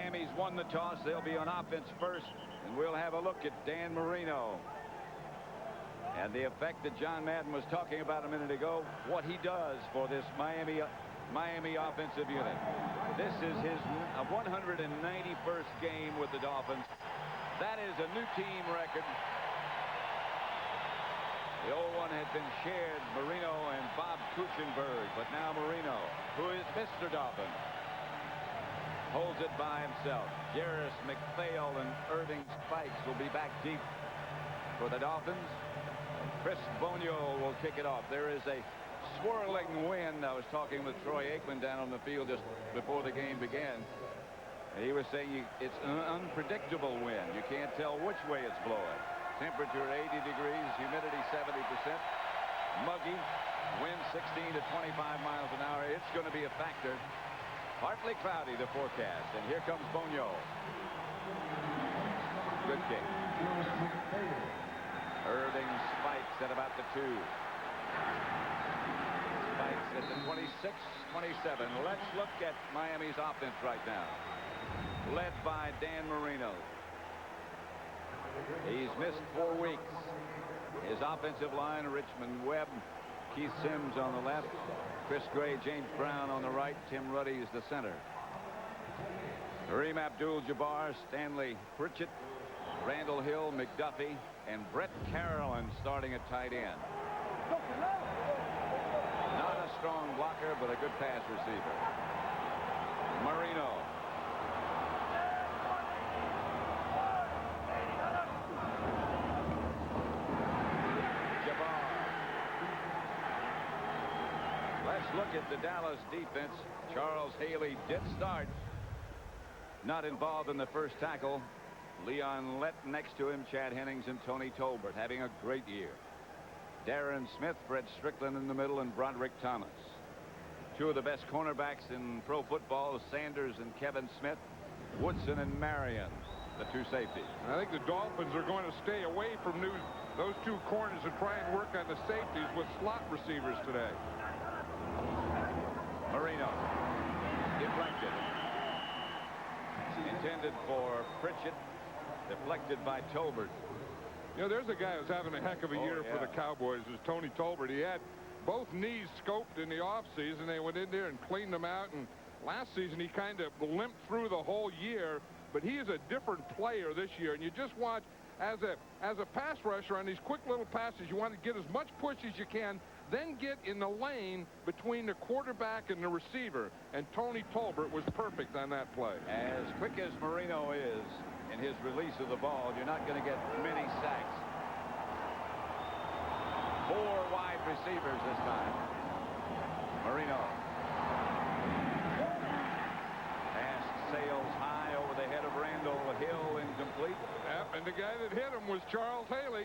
Miami's won the toss. They'll be on offense first, and we'll have a look at Dan Marino and the effect that John Madden was talking about a minute ago, what he does for this Miami offensive unit. This is his 191st game with the Dolphins. That is a new team record. The old one had been shared, Marino and Bob Kuchenberg, but now Marino, who is Mr. Dolphin, holds it by himself. Jarris, McPhail, and Irving Spikes will be back deep for the Dolphins. Chris Bonio will kick it off. There is a swirling wind. I was talking with Troy Aikman down on the field just before the game began. He was saying it's an unpredictable wind. You can't tell which way it's blowing. Temperature 80 degrees, humidity 70%, muggy, wind 16 to 25 miles an hour. It's going to be a factor. Partly cloudy, the forecast. And here comes Bonio. Good kick. Irving Spikes at about the 2. Spikes at the 26, 27. Let's look at Miami's offense right now. Led by Dan Marino. He's missed 4 weeks. His offensive line, Richmond Webb, Keith Sims on the left, Chris Gray, James Brown on the right, Tim Ruddy is the center. Kareem Abdul-Jabbar, Stanley Pritchett, Randall Hill, McDuffie, and Brett Carolyn starting at tight end. Not a strong blocker, but a good pass receiver. Marino. Jabbar. Let's look at the Dallas defense. Charles Haley did start. Not involved in the first tackle. Leon Lett next to him, Chad Hennings and Tony Tolbert having a great year. Darren Smith, Fred Strickland in the middle, and Broderick Thomas. 2 of the best cornerbacks in pro football, Sanders and Kevin Smith, Woodson and Marion, the 2 safeties. I think the Dolphins are going to stay away from those 2 corners and try and work on the safeties with slot receivers today. Marino deflected. Intended for Pritchett. Deflected by Tolbert. You know, there's a guy who's having a heck of a year for the Cowboys, is Tony Tolbert. He had both knees scoped in the offseason. They went in there and cleaned them out. And last season, he kind of limped through the whole year. But he is a different player this year. And you just watch, as a pass rusher on these quick little passes, you want to get as much push as you can, then get in the lane between the quarterback and the receiver. And Tony Tolbert was perfect on that play. As quick as Marino is in his release of the ball, you're not going to get many sacks. 4 wide receivers this time. Marino. Pass sails high over the head of Randall Hill, incomplete. Yep, and the guy that hit him was Charles Haley.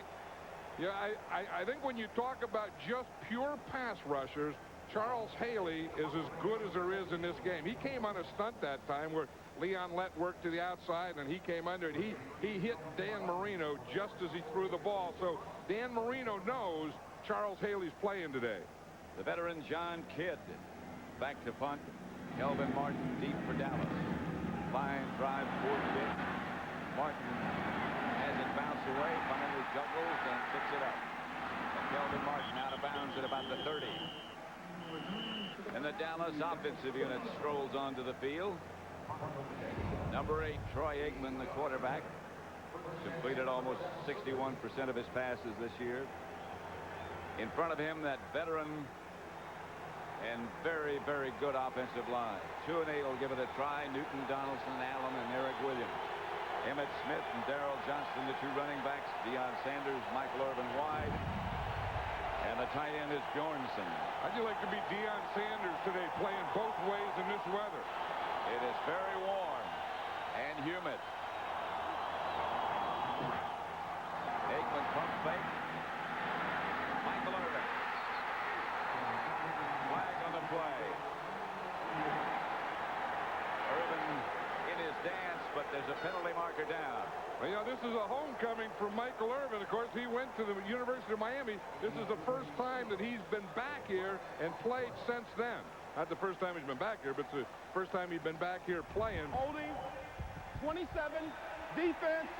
Yeah, I think when you talk about just pure pass rushers, Charles Haley is as good as there is in this game. He came on a stunt that time where Leon Lett worked to the outside, and he came under it. He hit Dan Marino just as he threw the ball. So Dan Marino knows Charles Haley's playing today. The veteran John Kidd back to punt. Kelvin Martin deep for Dallas. Line drive for Kidd. Martin has it bounce away, finally juggles and picks it up. And Kelvin Martin out of bounds at about the 30. And the Dallas offensive unit strolls onto the field. Number 8, Troy Aikman, the quarterback, completed almost 61% of his passes this year. In front of him, that veteran and very, very good offensive line. 2 and 8 will give it a try. Newton, Donaldson, Allen, and Eric Williams. Emmett Smith and Darrell Johnston, the 2 running backs. Deion Sanders, Michael Irvin wide. And the tight end is Bjornsson. How'd you like to be Deion Sanders today, playing both ways in this weather? It is very warm and humid. Aikman pump fake. Michael Irvin. Flag on the play. Irvin in his dance, but there's a penalty marker down. Well, you know, this is a homecoming for Michael Irvin. Of course, he went to the University of Miami. This is the first time that he's been back here and played since then. Not the first time he's been back here, but it's the first time he's been back here playing. Holding 27. Defense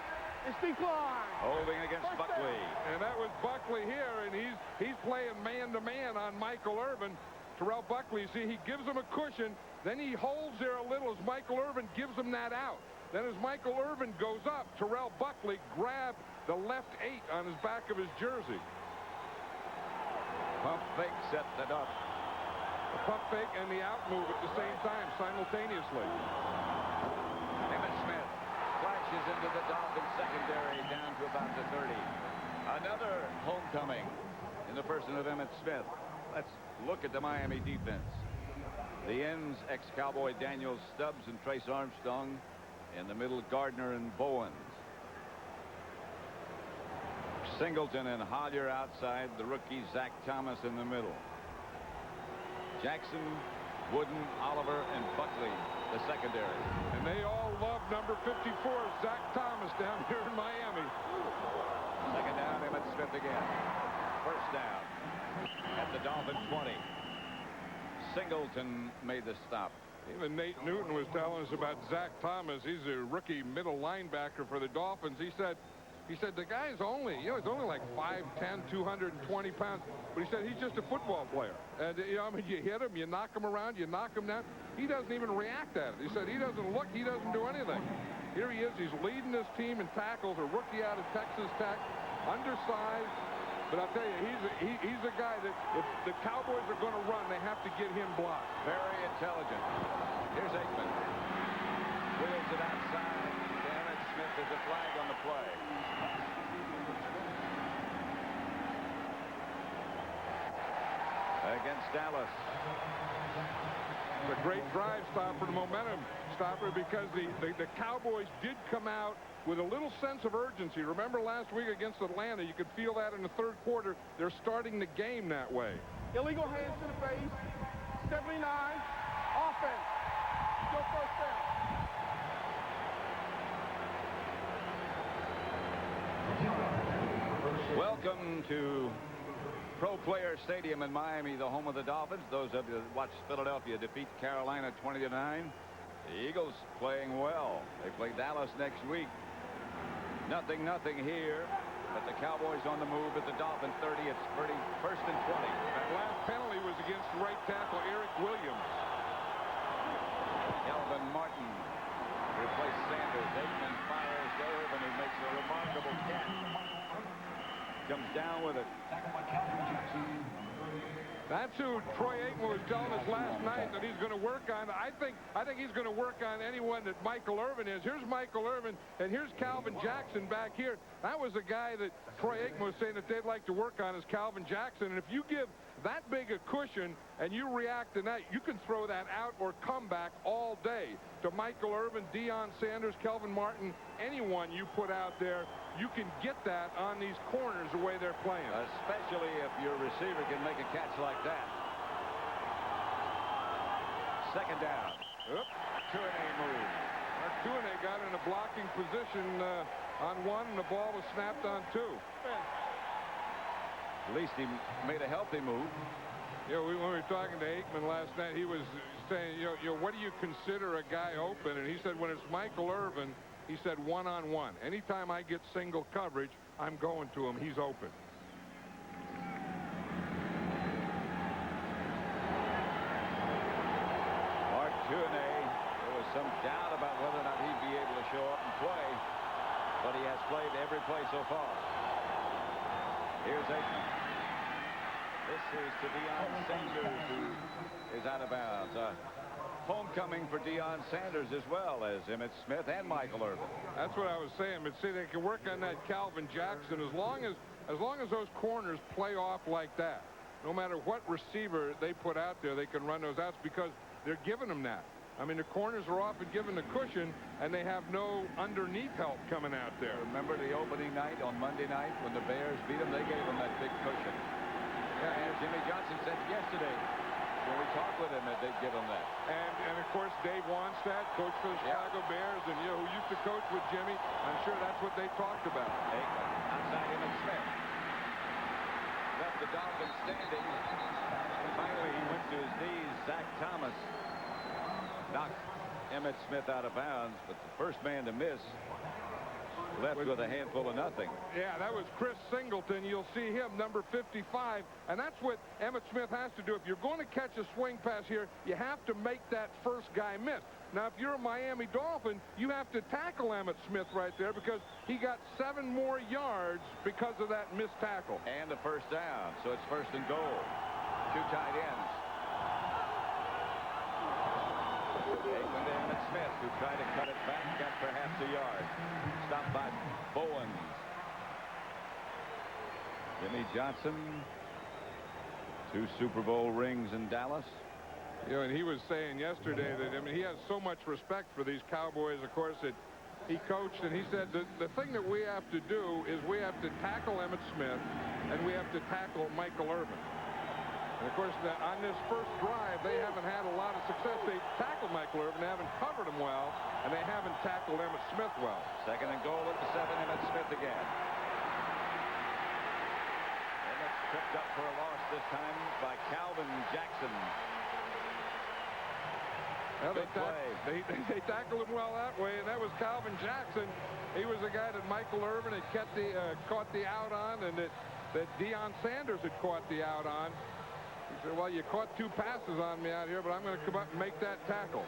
is declined. Holding against First Buckley. down. And that was Buckley here, and he's playing man-to-man on Michael Irvin. Terrell Buckley, see, he gives him a cushion. Then he holds there a little as Michael Irvin gives him that out. Then as Michael Irvin goes up, Terrell Buckley grabbed the left 8 on his back of his jersey. Pump fake set that up. The pump fake and the out move at the same time, simultaneously. Emmitt Smith flashes into the Dolphins secondary down to about the 30. Another homecoming in the person of Emmitt Smith. Let's look at the Miami defense. The ends, ex-Cowboy Daniels, Stubbs, and Trace Armstrong. In the middle, Gardner and Bowens. Singleton and Hollier outside. The rookie Zach Thomas in the middle. Jackson, Wooden, Oliver, and Buckley, the secondary. And they all love number 54, Zach Thomas, down here in Miami. Second down, Emmitt Smith again. First down at the Dolphin 20. Singleton made the stop. Even Nate Newton was telling us about Zach Thomas. He's a rookie middle linebacker for the Dolphins. He said the guy's only, he's only like 5'10", 220 pounds. But he said he's just a football player. And, I mean, you hit him, you knock him around, you knock him down. He doesn't even react at it. He said he doesn't look, he doesn't do anything. Here he is, he's leading this team in tackles, a rookie out of Texas Tech, undersized. But I'll tell you, he's a guy that if the Cowboys are going to run, they have to get him blocked. Very intelligent. Here's Aikman. Wheels it outside. Emmitt Smith, there's a flag on the play. Against Dallas. It's a great drive stopper, momentum stopper, because the Cowboys did come out with a little sense of urgency. Remember last week against Atlanta, you could feel that in the third quarter. They're starting the game that way. Illegal hands to the face. 79. Offense. Go first down. Welcome to Pro Player Stadium in Miami, the home of the Dolphins. Those of you that watched Philadelphia defeat Carolina 20-9. The Eagles playing well. They play Dallas next week. Nothing here. But the Cowboys on the move at the Dolphin 30. It's first and 20. That last penalty was against right tackle Eric Williams. Kelvin Martin replaced Sanders. Aikman fires to Irvin, who makes a remarkable catch. Comes down with it. That's who Troy Aikman was telling us last night that he's going to work on. I think he's going to work on anyone that Michael Irvin is. Here's Michael Irvin, and here's Calvin Jackson back here. That was the guy that Troy Aikman was saying that they'd like to work on, is Calvin Jackson. And if you give that big a cushion and you react to that, you can throw that out or come back all day to Michael Irvin, Deion Sanders, Kelvin Martin, anyone you put out there. You can get that on these corners the way they're playing. Especially if your receiver can make a catch like that. Second down. Tournay move. Tournay got in a blocking position on one, and the ball was snapped on two. At least he made a healthy move. When we were talking to Aikman last night, he was saying, what do you consider a guy open? And he said, when it's Michael Irvin, he said one-on-one. Anytime I get single coverage, I'm going to him. He's open. Mark Tournay, there was some doubt about whether or not he'd be able to show up and play, but he has played every play so far. Here's Aikman. This is to Deion Sanders, who is out of bounds. Homecoming for Deion Sanders as well as Emmitt Smith and Michael Irvin. That's what I was saying. But see, they can work on that Calvin Jackson as long as those corners play off like that. No matter what receiver they put out there, they can run those outs because they're giving them that. I mean, the corners are often given the cushion, and they have no underneath help coming out there. Remember the opening night on Monday night when the Bears beat them? They gave them that big cushion. Yeah, and Jimmy Johnson said yesterday when we talked with him that they'd give him that. And of course, Dave Wannstedt, coach for the Chicago Bears, and who used to coach with Jimmy, I'm sure that's what they talked about. Aikman outside Emmitt Smith. Left the Dolphins standing. Finally, he went to his knees. Zach Thomas knocked Emmitt Smith out of bounds, but the first man to miss left with a handful of nothing. Yeah, that was Chris Singleton. You'll see him, number 55. And that's what Emmitt Smith has to do. If you're going to catch a swing pass here, you have to make that first guy miss. Now, if you're a Miami Dolphin, you have to tackle Emmitt Smith right there because he got 7 more yards because of that missed tackle. And a first down, so it's first and goal. 2 tight ends. Aikman to Emmitt Smith, who tried to cut it back, got perhaps a yard. Stopped by Bowens. Jimmy Johnson, 2 Super Bowl rings in Dallas. You know, and he was saying yesterday that, I mean, he has so much respect for these Cowboys, of course, that he coached, and he said the thing that we have to do is we have to tackle Emmitt Smith, and we have to tackle Michael Irvin. And, of course, on this first drive, they haven't had a lot of success. They tackled Michael Irvin, they haven't covered him well, and they haven't tackled Emmitt Smith well. Second and goal at the 7, Emmitt Smith again. Emmitt's tripped up for a loss this time by Calvin Jackson. Well, they tackled him well that way, and that was Calvin Jackson. He was the guy that Michael Irvin had caught the out on, and that Deion Sanders had caught the out on. He said, well, you caught 2 passes on me out here, but I'm going to come up and make that tackle.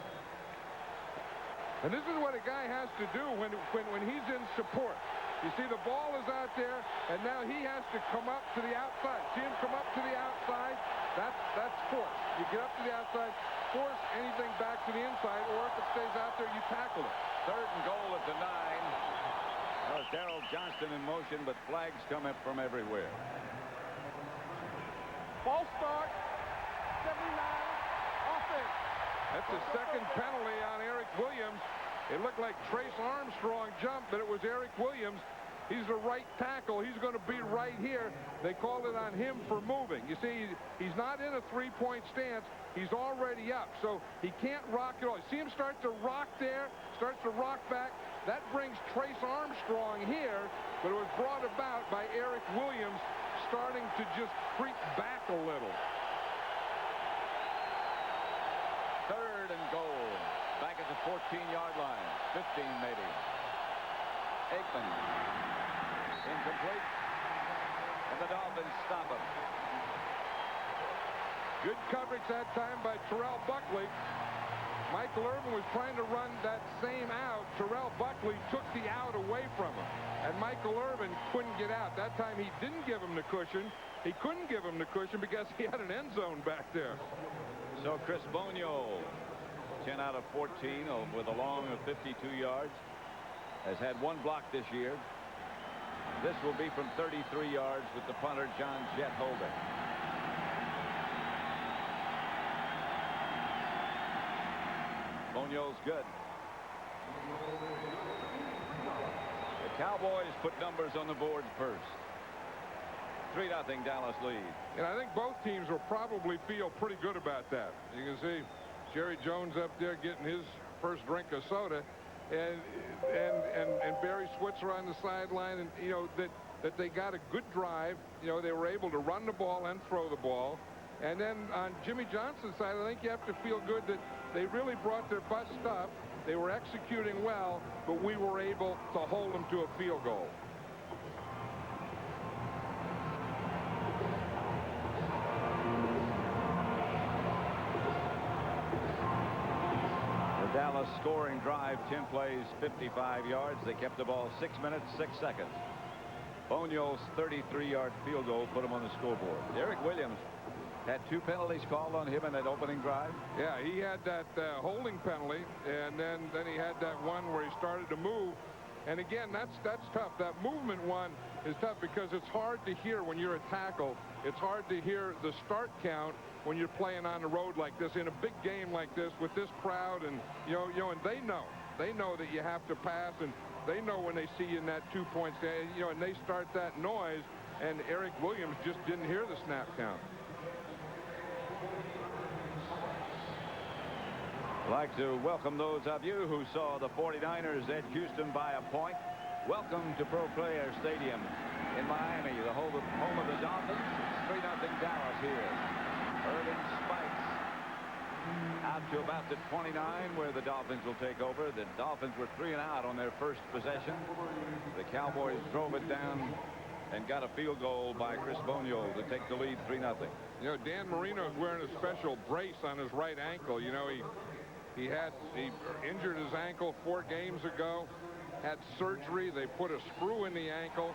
And this is what a guy has to do when he's in support. You see, the ball is out there, and now he has to come up to the outside. See him come up to the outside? That's force. You get up to the outside, force anything back to the inside, or if it stays out there, you tackle it. Third and goal at the 9. That was Darrell Johnston in motion, but flags come up from everywhere. False start. 79. Offense. That's the second penalty on Eric Williams. It looked like Trace Armstrong jumped, but it was Eric Williams. He's the right tackle. He's going to be right here. They called it on him for moving. You see, he's not in a 3-point stance. He's already up, so he can't rock at all. You see him start to rock there, starts to rock back. That brings Trace Armstrong here, but it was brought about by Eric Williams starting to just creep back a little. Third and goal. Back at the 14-yard line. 15 maybe. Aikman. Incomplete. And the Dolphins stop him. Good coverage that time by Terrell Buckley. Michael Irvin was trying to run that same out. Terrell Buckley took the out away from him. And Michael Irvin couldn't get out. That time he didn't give him the cushion. He couldn't give him the cushion because he had an end zone back there. So Chris Bonio, 10 out of 14 with a long of 52 yards. Has had 1 block this year. This will be from 33 yards with the punter, John Jett, holding. Bonio's good. The Cowboys put numbers on the board first. 3-0 Dallas lead. And I think both teams will probably feel pretty good about that. You can see Jerry Jones up there getting his first drink of soda, and Barry Switzer on the sideline, and you know that they got a good drive. You know, they were able to run the ball and throw the ball. And then on Jimmy Johnson's side, I think you have to feel good that they really brought their best stuff. They were executing well, but we were able to hold them to a field goal. The Dallas scoring drive, 10 plays, 55 yards. They kept the ball 6 minutes, 6 seconds. Bonio's 33-yard field goal put him on the scoreboard. Eric Williams had 2 penalties called on him in that opening drive. Yeah, he had that holding penalty, and then he had that one where he started to move. And again, that's tough. That movement one is tough because it's hard to hear when you're a tackle. It's hard to hear the start count when you're playing on the road like this in a big game like this with this crowd, and you know, and they know that you have to pass, and they know when they see you in that 2-point stand, you know, and they start that noise, and Eric Williams just didn't hear the snap count. I'd like to welcome those of you who saw the 49ers at Houston by a point. Welcome to Pro Player Stadium in Miami, the home of the Dolphins. It's 3-0 Dallas here. Irvin spikes. Out to about the 29 where the Dolphins will take over. The Dolphins were 3 and out on their first possession. The Cowboys drove it down and got a field goal by Chris Boniol to take the lead 3-0. You know, Dan Marino's wearing a special brace on his right ankle. You know, he injured his ankle 4 games ago, had surgery. They put a screw in the ankle,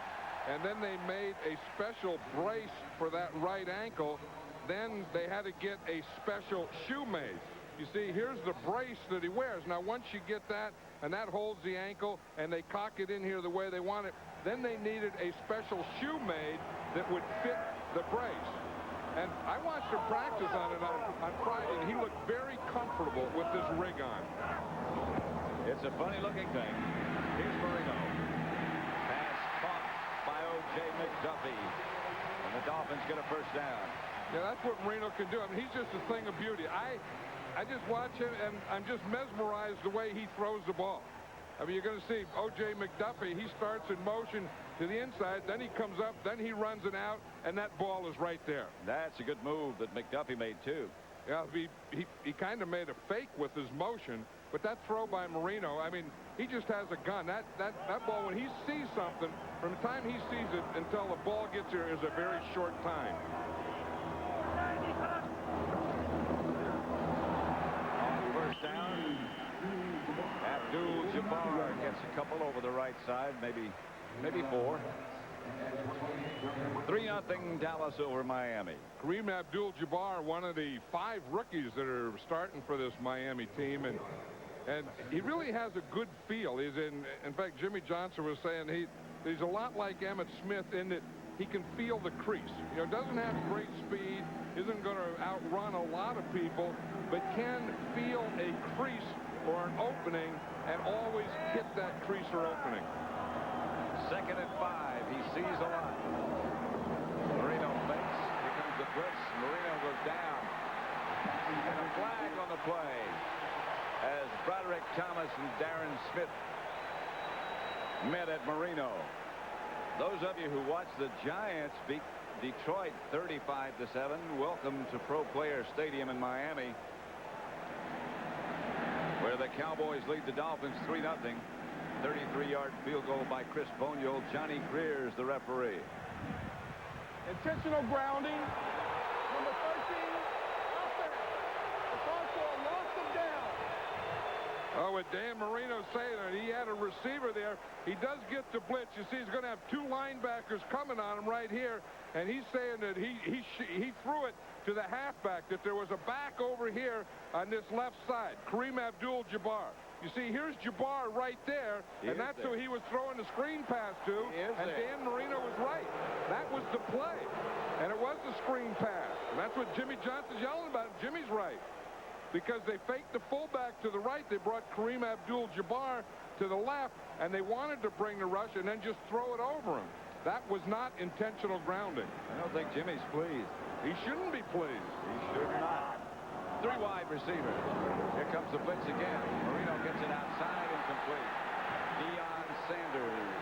and then they made a special brace for that right ankle. Then they had to get a special shoe made. You see, here's the brace that he wears. Now, once you get that, and that holds the ankle, and they cock it in here the way they want it, then they needed a special shoe made that would fit the brace. And I watched him practice on it on Friday, and he looked very comfortable with this rig on. It's a funny-looking thing. Here's Marino. Pass caught by O.J. McDuffie. And the Dolphins get a first down. Yeah, that's what Marino can do. I mean, he's just a thing of beauty. I just watch him, and I'm just mesmerized the way he throws the ball. I mean, you're going to see O.J. McDuffie. He starts in motion to the inside, then he comes up, then he runs it out, and that ball is right there. That's a good move that McDuffie made, too. Yeah, he kind of made a fake with his motion, but that throw by Marino, I mean, he just has a gun. That ball, when he sees something, from the time he sees it until the ball gets here is a very short time. On first down, Abdul-Jabbar gets a couple over the right side, maybe 4. 3-0 Dallas over Miami. Kareem Abdul-Jabbar, one of the 5 rookies that are starting for this Miami team, and he really has a good feel. In fact, Jimmy Johnson was saying he's a lot like Emmitt Smith in that he can feel the crease. You know, doesn't have great speed, isn't going to outrun a lot of people, but can feel a crease or an opening and always hit that crease or opening. 2nd and 5. He sees a lot. Marino fakes. Here comes the blitz. Marino goes down. And a flag on the play as Broderick Thomas and Darren Smith met at Marino. Those of you who watched the Giants beat Detroit 35-7. Welcome to Pro Player Stadium in Miami, where the Cowboys lead the Dolphins 3-0. 33-yard field goal by Chris Boniol. Johnny Greer's the referee. Intentional grounding. Number 13, offense. The call for a loss of down. Oh, with Dan Marino saying that he had a receiver there, he does get the blitz. You see, he's going to have 2 linebackers coming on him right here, and he's saying that he threw it to the halfback, that there was a back over here on this left side. Kareem Abdul-Jabbar. You see, here's Jabbar right there, and that's who he was throwing the screen pass to, and Dan Marino was right. That was the play, and it was the screen pass. And that's what Jimmy Johnson's yelling about. Jimmy's right, because they faked the fullback to the right. They brought Kareem Abdul-Jabbar to the left, and they wanted to bring the rush and then just throw it over him. That was not intentional grounding. I don't think Jimmy's pleased. He shouldn't be pleased. He should not. 3 wide receivers. Here comes the blitz again. Marino gets it outside, incomplete. Deion Sanders.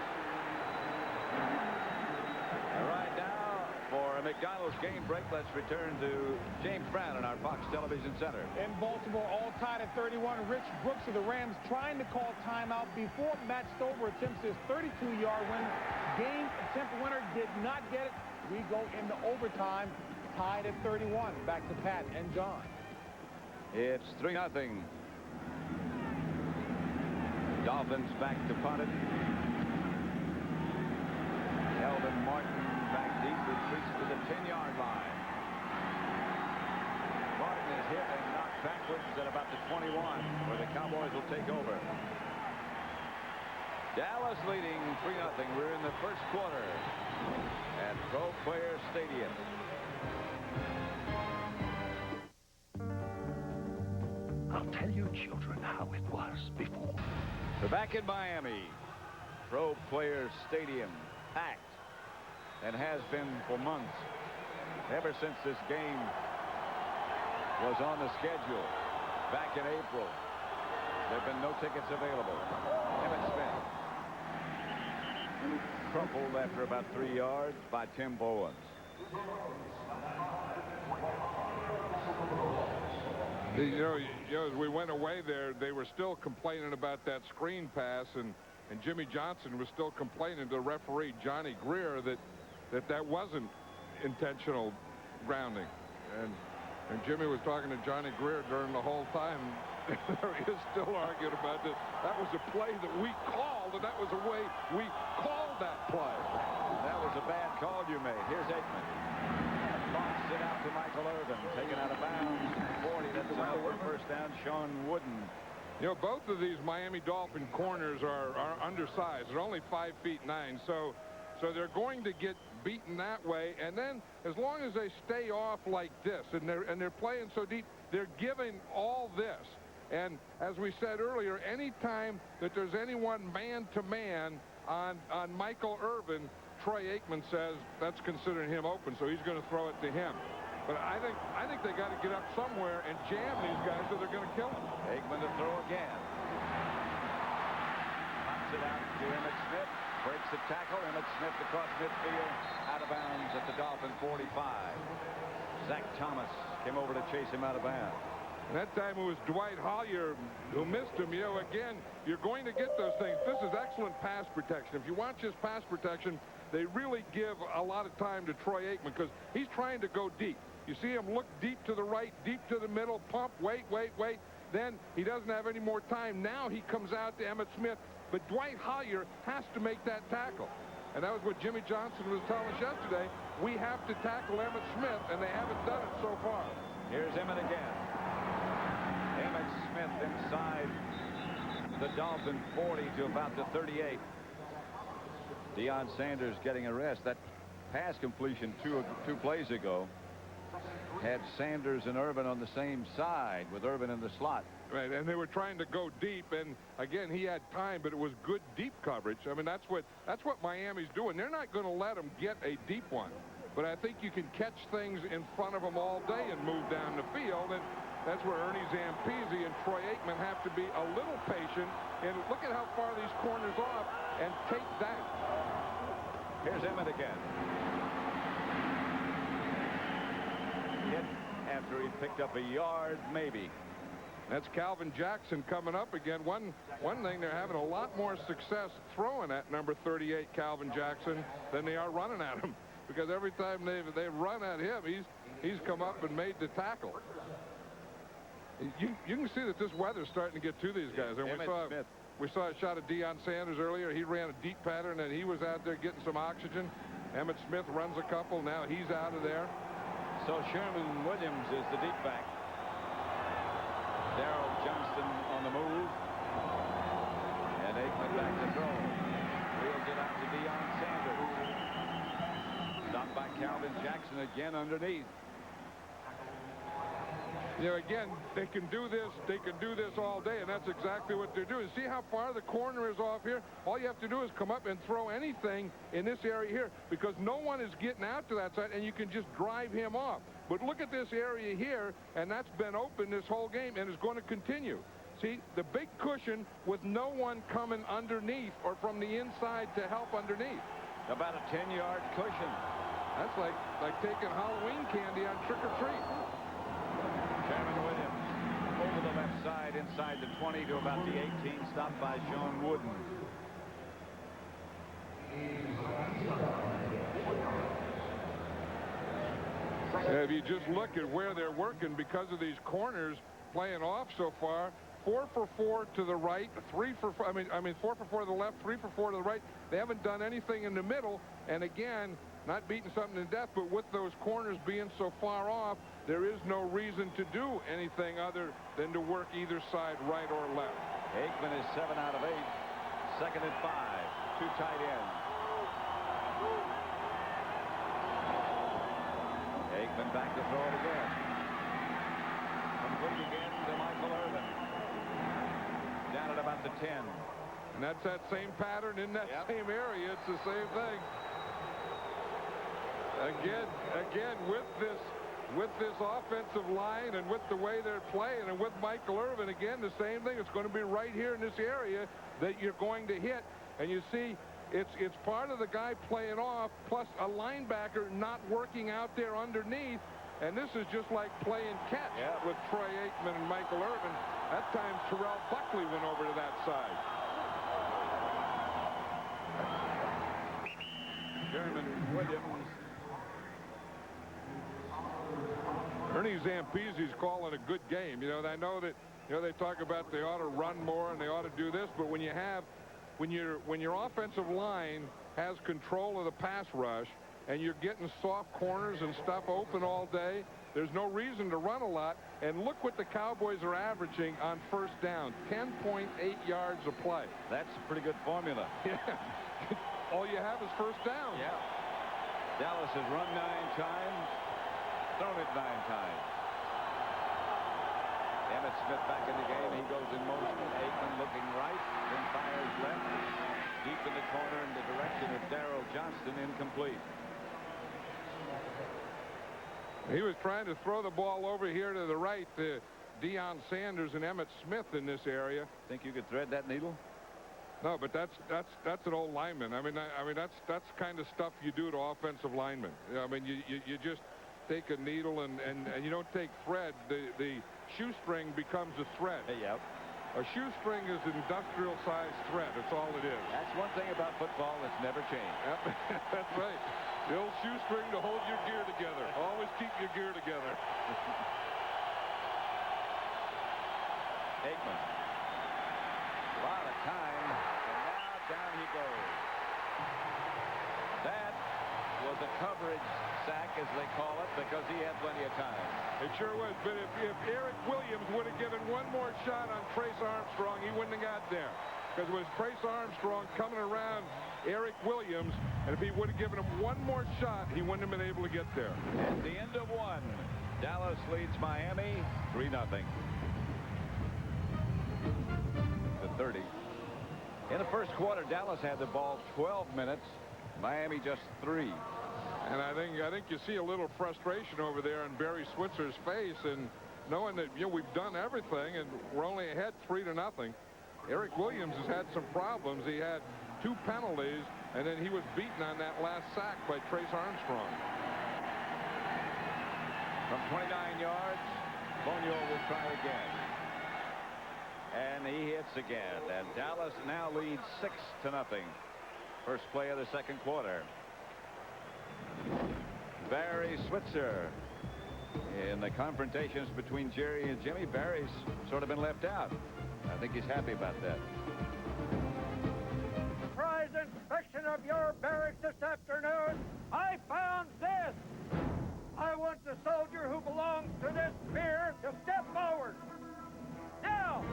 All right, now for a McDonald's game break, let's return to James Brown in our Fox Television Center. In Baltimore, all tied at 31. Rich Brooks of the Rams trying to call timeout before Matt Stover attempts his 32-yard win. Game attempt winner did not get it. We go into overtime, tied at 31. Back to Pat and John. It's 3-0. Dolphins back to punt it. Kelvin Martin back deep, retreats to the 10-yard line. Martin is hit and knocked backwards at about the 21, where the Cowboys will take over. Dallas leading 3-0. We're in the first quarter at Pro Player Stadium. I'll tell you, children, how it was before. We're back in Miami. Pro Player Stadium packed, and has been for months, ever since this game was on the schedule back in April. There have been no tickets available. Emmitt Smith crumpled after about 3 yards by Tim Bowens. You know, as we went away there, they were still complaining about that screen pass, and Jimmy Johnson was still complaining to referee Johnny Greer that wasn't intentional grounding. And Jimmy was talking to Johnny Greer during the whole time. There he is still arguing about this. That was a play that we called, and that was the way we called that play. That was a bad call you made. Here's Aikman. Boxed it out to Michael Irvin. Taken out of bounds. 40. That's another first down. Sean Wooden. You know, both of these Miami Dolphin corners are undersized. They're only 5'9", so they're going to get beaten that way. And then, as long as they stay off like this, and they're playing so deep, they're giving all this. And as we said earlier, anytime that there's anyone man-to-man on Michael Irvin, Troy Aikman says that's considering him open, so he's going to throw it to him. But I think they got to get up somewhere and jam these guys, or they're going to kill them. Aikman to throw again. Pops it out to Emmitt Smith. Breaks the tackle. Emmitt Smith across midfield. Out of bounds at the Dolphin 45. Zach Thomas came over to chase him out of bounds. And that time it was Dwight Hollier who missed him. You know, again, you're going to get those things. This is excellent pass protection. If you watch his pass protection, they really give a lot of time to Troy Aikman because he's trying to go deep. You see him look deep to the right, deep to the middle, pump, wait. Then he doesn't have any more time. Now he comes out to Emmitt Smith. But Dwight Hollier has to make that tackle. And that was what Jimmy Johnson was telling us yesterday. We have to tackle Emmitt Smith, and they haven't done it so far. Here's Emmitt again. Emmitt Smith inside the Dolphin 40 to about the 38. Deion Sanders getting a rest. That pass completion two plays ago had Sanders and Irvin on the same side with Irvin in the slot. Right, and they were trying to go deep, and again, he had time, but it was good deep coverage. I mean, that's what Miami's doing. They're not going to let him get a deep one, but I think you can catch things in front of them all day and move down the field, and that's where Ernie Zampese and Troy Aikman have to be a little patient, and look at how far these corners off, and take that. Here's Emmitt again. Hit after he picked up a yard, maybe. That's Calvin Jackson coming up again. One thing, they're having a lot more success throwing at number 38, Calvin Jackson, than they are running at him. Because every time they've run at him, he's come up and made the tackle. You can see that this weather's starting to get to these guys. And we saw a shot of Deion Sanders earlier. He ran a deep pattern, and he was out there getting some oxygen. Emmitt Smith runs a couple. Now he's out of there. So Sherman Williams is the deep back. Darrell Johnston on the move. And Aikman back to throw. Wheels it out to Deion Sanders. Stopped by Calvin Jackson again underneath. You know, again, they can do this. They can do this all day, and that's exactly what they're doing. See how far the corner is off here? All you have to do is come up and throw anything in this area here because no one is getting out to that side, and you can just drive him off. But look at this area here, and that's been open this whole game, and it's going to continue. See, the big cushion with no one coming underneath or from the inside to help underneath. About a 10-yard cushion. That's like taking Halloween candy on trick-or-treat. Sherman Williams over the left side inside the 20 to about the 18. Stopped by Sean Wooden. If you just look at where they're working because of these corners playing off so far, 4 for 4 to the right, 3 for 4. I mean 4 for 4 to the left, 3 for 4 to the right. They haven't done anything in the middle, and again, not beating something to death, but with those corners being so far off, there is no reason to do anything other than to work either side, right or left. Aikman is 7 out of 8. 2nd and 5. 2 tight ends. Aikman back to throw it again. Complete again to Michael Irvin. Down at about the 10. And that's that same pattern in that same area. It's the same thing. Again, with this offensive line and with the way they're playing and with Michael Irvin, again, the same thing. It's going to be right here in this area that you're going to hit. And you see, it's part of the guy playing off plus a linebacker not working out there underneath. And this is just like playing catch with Troy Aikman and Michael Irvin. That time, Terrell Buckley went over to that side. Sherman Williams. Ernie Zampese's calling a good game. You know, I know that, you know, they talk about they ought to run more and they ought to do this, but when your offensive line has control of the pass rush and you're getting soft corners and stuff open all day, there's no reason to run a lot. And look what the Cowboys are averaging on first down, 10.8 yards a play. That's a pretty good formula. Yeah. All you have is first down. Yeah. Dallas has run 9 times, thrown it 9 times. Emmitt Smith back in the game. He goes in motion. Aikman looking right, then fires left. Deep in the corner in the direction of Darrell Johnston, incomplete. He was trying to throw the ball over here to the right to Deion Sanders and Emmitt Smith in this area. Think you could thread that needle? No, but that's an old lineman. I mean that's kind of stuff you do to offensive linemen. I mean you just take a needle and you don't take thread. The shoestring becomes a thread. Yep. A shoestring is an industrial-sized thread. That's all it is. That's one thing about football that's never changed. Yep. That's right. The old shoestring to hold your gear together. Always keep your gear together. Aikman. A lot of time, and now down he goes. That was a coverage sack, as they call it, because he had plenty of time. It sure was, but if Eric Williams would have given one more shot on Trace Armstrong, he wouldn't have got there. Because it was Trace Armstrong coming around Eric Williams, and if he would have given him one more shot, he wouldn't have been able to get there. At the end of 1, Dallas leads Miami 3-0. To 30. In the first quarter, Dallas had the ball 12 minutes. Miami just 3. And I think you see a little frustration over there on Barry Switzer's face, and knowing that we've done everything and we're only ahead 3-0. Eric Williams has had some problems. He had 2 penalties, and then he was beaten on that last sack by Trace Armstrong. From 29 yards, Bonio will try again. And he hits again. And Dallas now leads 6-0. First play of the second quarter. Barry Switzer. In the confrontations between Jerry and Jimmy, Barry's sort of been left out. I think he's happy about that. Surprise inspection of your barracks this afternoon. I found this. I want the soldier who belongs to this pier to step forward. Now,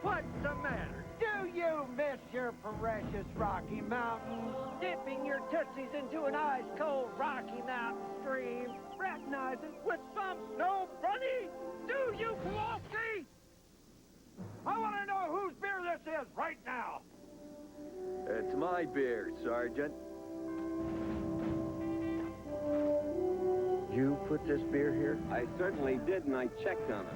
what's the matter? Do you miss your precious Rocky Mountains? Dipping your tootsies into an ice-cold Rocky Mountain stream, fraternizing with some snow bunny? Do you, Kowalski? I want to know whose beer this is right now. It's my beer, Sergeant. You put this beer here? I certainly did, and I checked on it.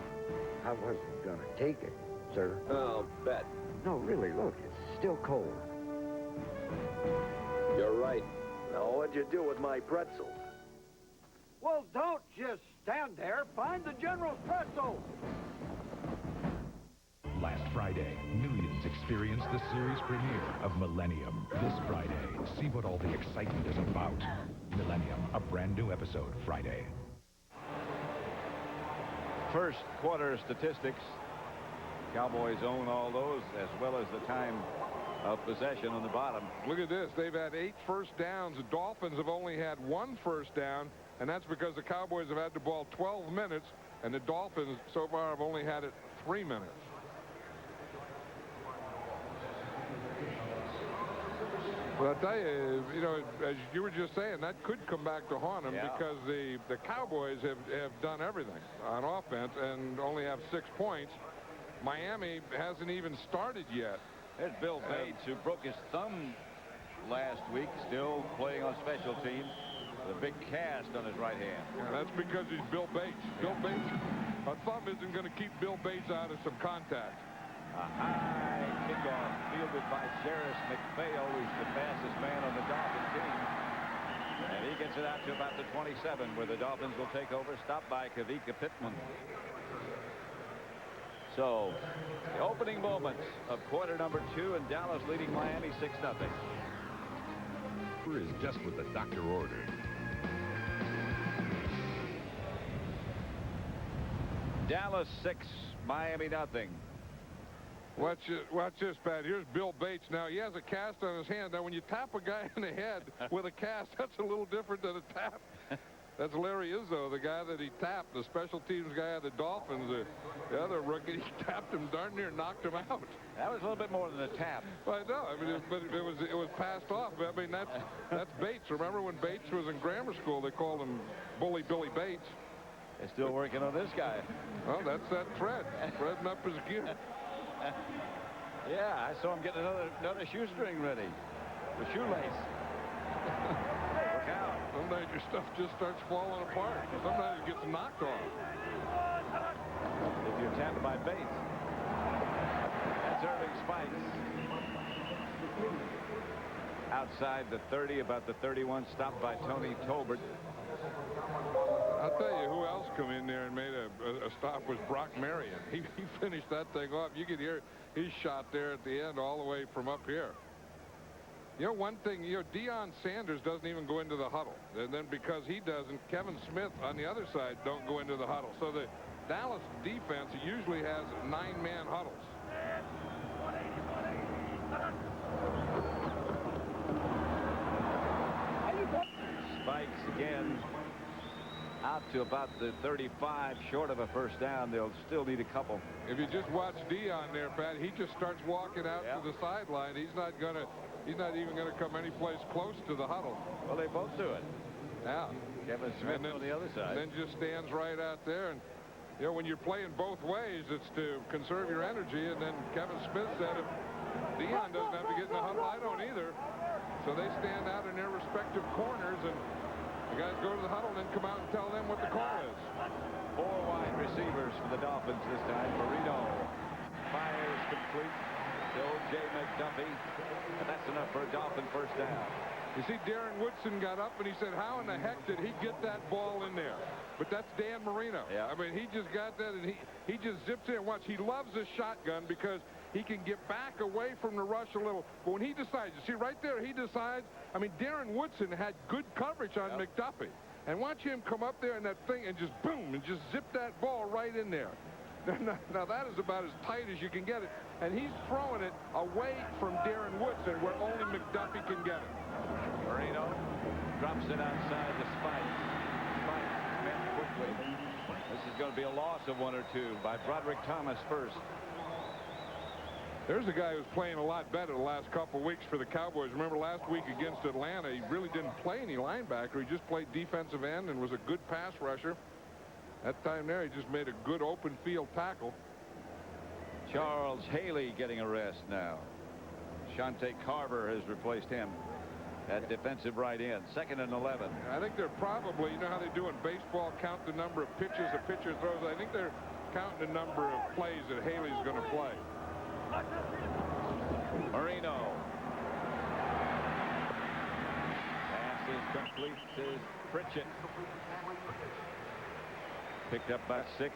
I wasn't gonna take it, sir. I'll bet. No, really, look, it's still cold. You're right. Now, what'd you do with my pretzels? Well, don't just stand there. Find the General's pretzel. Last Friday, millions experienced the series premiere of Millennium. This Friday, see what all the excitement is about. Millennium, a brand new episode Friday. First quarter statistics. Cowboys own all those, as well as the time of possession on the bottom. Look at this. They've had 8 first downs. The Dolphins have only had 1 first down, and that's because the Cowboys have had the ball 12 minutes, and the Dolphins so far have only had it 3 minutes. Well, I'll tell you, as you were just saying, that could come back to haunt them because the Cowboys have done everything on offense and only have 6 points. Miami hasn't even started yet. There's Bill Bates, who broke his thumb last week, still playing on special teams with a big cast on his right hand. Yeah, that's because he's Bill Bates. Bill Bates, a thumb isn't going to keep Bill Bates out of some contact. A high kickoff fielded by Sheriff McPhail, who's the fastest man on the Dolphin team. And he gets it out to about the 27, where the Dolphins will take over. Stopped by Kavika Pittman. So, the opening moments of quarter number 2, and Dallas leading Miami 6-0. Is just what the doctor ordered. Dallas 6, Miami nothing. Watch this, Pat. Here's Bill Bates. Now, he has a cast on his hand. Now, when you tap a guy in the head with a cast, that's a little different than a tap. That's Larry Izzo, the guy that he tapped, the special teams guy of the Dolphins. The other rookie, he tapped him darn near, knocked him out. That was a little bit more than a tap. I know. I mean, but it was passed off. I mean, that's Bates. Remember when Bates was in grammar school, they called him Bully Billy Bates. They're still working on this guy. Well, that's that thread. Threading up his gear. Yeah, I saw him getting another shoestring ready. The shoelace. Look out. Sometimes your stuff just starts falling apart. Sometimes it gets knocked off. If you're tapped by Bates. That's Irving Spikes. Outside the 30, about the 31, stopped by Tony Tolbert. I'll tell you who else come in there and made a stop was Brock Marion. He finished that thing off. You could hear his shot there at the end all the way from up here. You know, one thing, Deion Sanders doesn't even go into the huddle. And then because he doesn't, Kevin Smith on the other side don't go into the huddle. So the Dallas defense usually has 9-man huddles. Spikes again out to about the 35, short of a first down. They'll still need a couple. If you just watch Deion there, Pat, he just starts walking out to the sideline. He's not even gonna come any place close to the huddle. Well, they both do it. Yeah. Kevin Smith on the other side. And then just stands right out there. And when you're playing both ways, it's to conserve your energy. And then Kevin Smith said, if Deion doesn't have to get in the huddle, I don't either. So they stand out in their respective corners, and the guys go to the huddle and then come out and tell them what the call is. 4 wide receivers for the Dolphins this time. Marino fires complete to O.J. McDuffie, and that's enough for a Dolphin first down. You see, Darren Woodson got up and he said, how in the heck did he get that ball in there? But that's Dan Marino. Yeah. I mean, he just got that, and he just zips in. Watch, he loves the shotgun because he can get back away from the rush a little. But when he decides, you see right there, he decides. I mean, Darren Woodson had good coverage on McDuffie. And watch him come up there in that thing and just boom, and just zip that ball right in there. Now that is about as tight as you can get it. And he's throwing it away from Darren Woodson where only McDuffie can get it. Marino drops it outside the Spikes. Spikes met quickly. This is going to be a loss of 1 or 2 by Broderick Thomas first. There's a guy who's playing a lot better the last couple weeks for the Cowboys. Remember last week against Atlanta, he really didn't play any linebacker. He just played defensive end and was a good pass rusher. That time there, he just made a good open field tackle. Charles Haley getting a rest now. Shante Carver has replaced him at defensive right end. 2nd and 11. I think they're probably, you know how they do in baseball, count the number of pitches a pitcher throws. I think they're counting the number of plays that Haley's going to play. Marino. Pass is complete to Pritchett. Picked up by 6.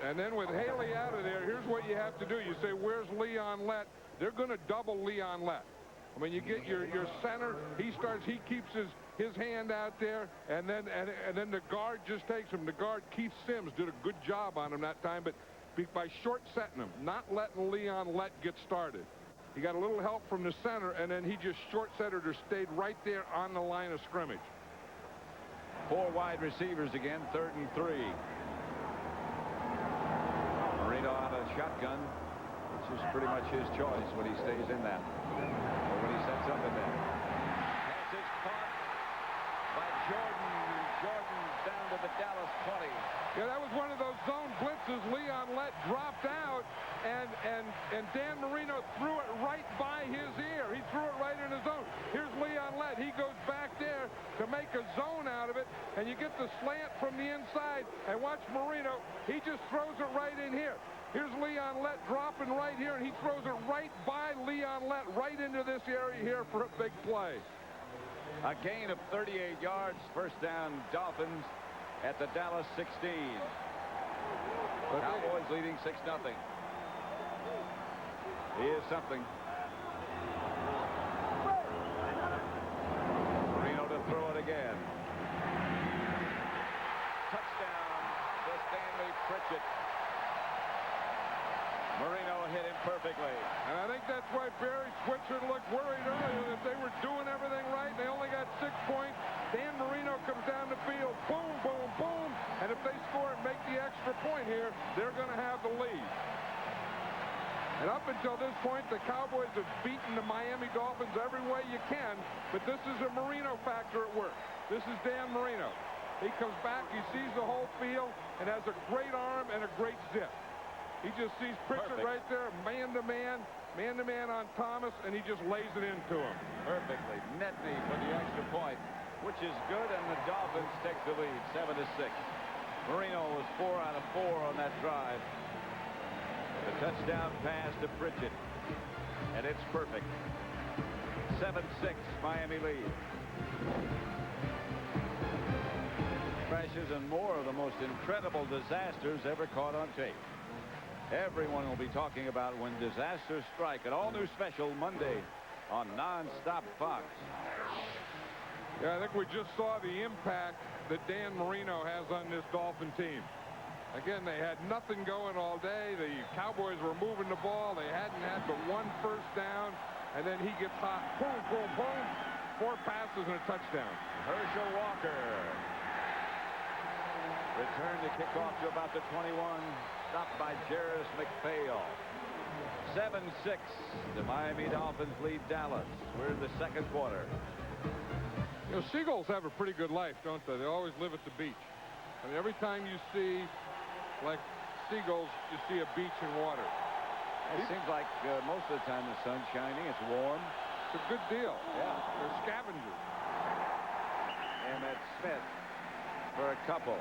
And then with Haley out of there, here's what you have to do. You say, where's Leon Lett? They're going to double Leon Lett. I mean, you get your center. He keeps his hand out there, and then the guard just takes him. The guard, Keith Sims, did a good job on him that time, but by short setting him, not letting Leon Lett get started. He got a little help from the center, and then he just short-setted or stayed right there on the line of scrimmage. 4 wide receivers again, 3rd and 3. Marino out of shotgun, which is pretty much his choice when he stays in that, or when he sets up in that. Pass is caught by Jordan. Jordan down to the Dallas 20. Yeah, that was one of those zone blitzes. Leon Lett dropped out, and Dan Marino threw it right by his ear. He threw it right in his zone. Here's Leon Lett. He goes back there to make a zone out of it, and you get the slant from the inside. And watch Marino. He just throws it right in here. Here's Leon Lett dropping right here, and he throws it right by Leon Lett right into this area here for a big play. A gain of 38 yards. First down, Dolphins at the Dallas 16. Cowboys leading 6-0. He is something. Marino to throw it again. Touchdown to Stanley Pritchett. Marino hit him perfectly. And I think that's why Barry Switzer looked worried earlier that they were doing everything right. They only got 6 points. Dan Marino comes down the field. Boom, boom, boom. And if they score and make the extra point here, they're going to have the lead. And up until this point, the Cowboys have beaten the Miami Dolphins every way you can. But this is a Marino factor at work. This is Dan Marino. He comes back, he sees the whole field, and has a great arm and a great zip. He just sees Pritchett right there, man-to-man on Thomas, and he just lays it into him. Perfectly. Netney for the extra point, which is good, and the Dolphins take the lead, 7-6. Marino was 4 out of 4 on that drive. The touchdown pass to Pritchett, and it's perfect. 7-6, Miami lead. Crashes and more of the most incredible disasters ever caught on tape. Everyone will be talking about when disasters strike. An all-new special Monday on Non-Stop Fox. Yeah, I think we just saw the impact that Dan Marino has on this Dolphin team. Again, they had nothing going all day. The Cowboys were moving the ball. They hadn't had but 1 first down, and then he gets hot. Boom, boom, boom. 4 passes and a touchdown. Herschel Walker. Return to kickoff to about the 21. Stopped by Jarris McPhail. 7-6. The Miami Dolphins lead Dallas. We're in the second quarter. You know, seagulls have a pretty good life, don't they? They always live at the beach. I mean, every time you see, like, seagulls, you see a beach and water. It seems like most of the time the sun's shining. It's warm. It's a good deal. Yeah. They're scavengers. Emmett Smith for a couple.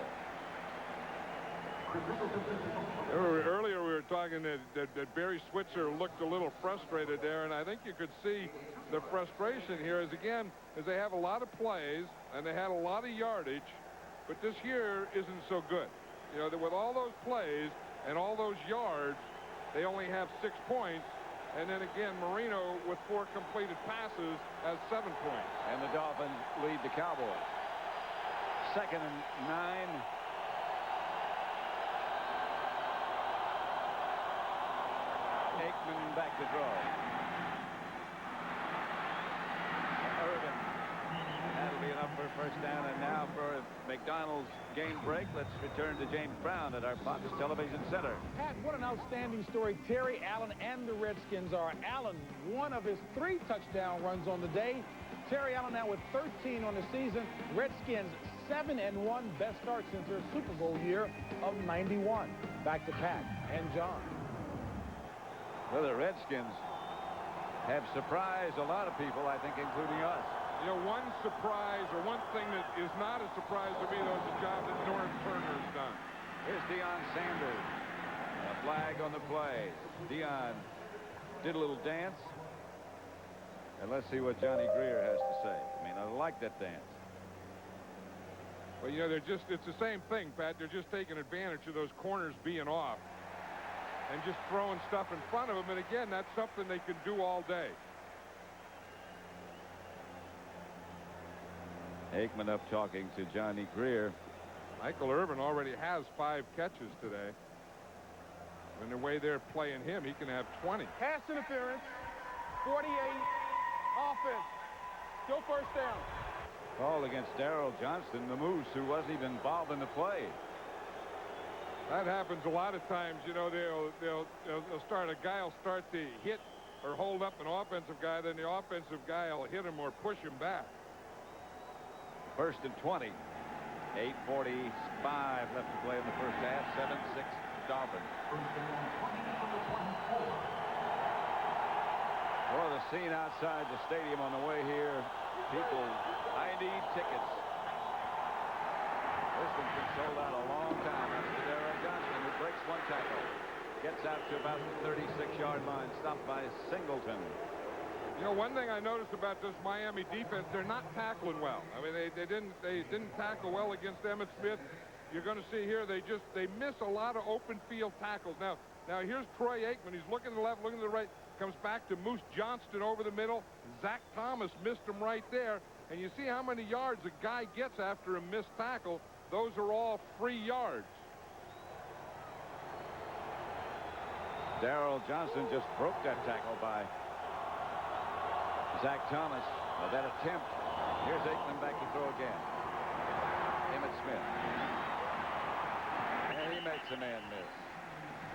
Earlier we were talking that Barry Switzer looked a little frustrated there, and I think you could see the frustration here is, again, is they have a lot of plays and they had a lot of yardage, but this year isn't so good. You know, that with all those plays and all those yards, they only have 6 points, and then again Marino with 4 completed passes has 7 points. And the Dolphins lead the Cowboys. 2nd and 9. Aikman back to throw. Irvin. That'll be enough for a first down. And now for McDonald's game break, let's return to James Brown at our Fox Television Center. Pat, what an outstanding story. Terry Allen and the Redskins are. Allen, one of his 3 touchdown runs on the day. Terry Allen now with 13 on the season. Redskins 7-1, best start since their Super Bowl year of '91. Back to Pat and John. Well, the Redskins have surprised a lot of people, I think, including us. You know, one surprise or one thing that is not a surprise to me, though, is the job that Norris Turner has done. Here's Deion Sanders. A flag on the play. Deion did a little dance. And let's see what Johnny Greer has to say. I mean, I like that dance. Well, you know, it's the same thing, Pat. They're just taking advantage of those corners being off and just throwing stuff in front of them. And again, that's something they can do all day. Aikman up talking to Johnny Greer. Michael Irvin already has 5 catches today. And the way they're playing him, he can have 20. Pass interference, 48, offense, still first down. Call against Darrell Johnston, the Moose, who wasn't even involved in the play. That happens a lot of times. You know, a guy will start to hit or hold up an offensive guy, then the offensive guy will hit him or push him back. 1st and 20. 8:45 left to play in the first half. 7-6 Dolphins. Well, the scene outside the stadium on the way here. People, I need tickets. This one's been sold out a long time. That's to Darrell Johnston, who breaks 1 tackle. Gets out to about the 36-yard line, stopped by Singleton. You know, one thing I noticed about this Miami defense, they're not tackling well. I mean, they didn't tackle well against Emmitt Smith. You're going to see here they miss a lot of open field tackles. Now here's Troy Aikman. He's looking to the left, looking to the right. Comes back to Moose Johnston over the middle. Zach Thomas missed him right there. And you see how many yards a guy gets after a missed tackle. Those are all free yards. Darrell Johnson just broke that tackle by Zach Thomas. That attempt. Here's Aikman back to throw again. Emmitt Smith. And he makes a man miss.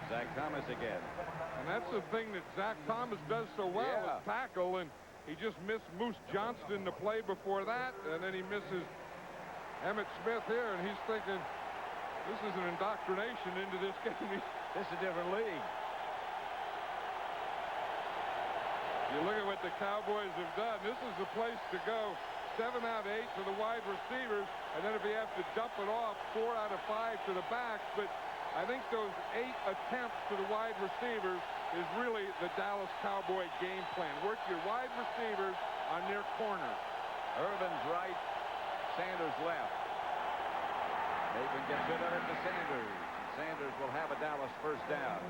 Zach Thomas again. And that's the thing that Zach Thomas does so well, is tackle, and he just missed Moose Johnston the play before that, and then he misses Emmitt Smith here, and he's thinking, this is an indoctrination into this game. This is a different league. You look at what the Cowboys have done. This is the place to go. 7 out of 8 to the wide receivers, and then if you have to dump it off, 4 out of 5 to the backs. But I think those 8 attempts to the wide receivers is really the Dallas Cowboy game plan. Work your wide receivers on their corners. Irvin's right, Sanders left. Aikman gets rid of it to Sanders. Sanders will have a Dallas first down.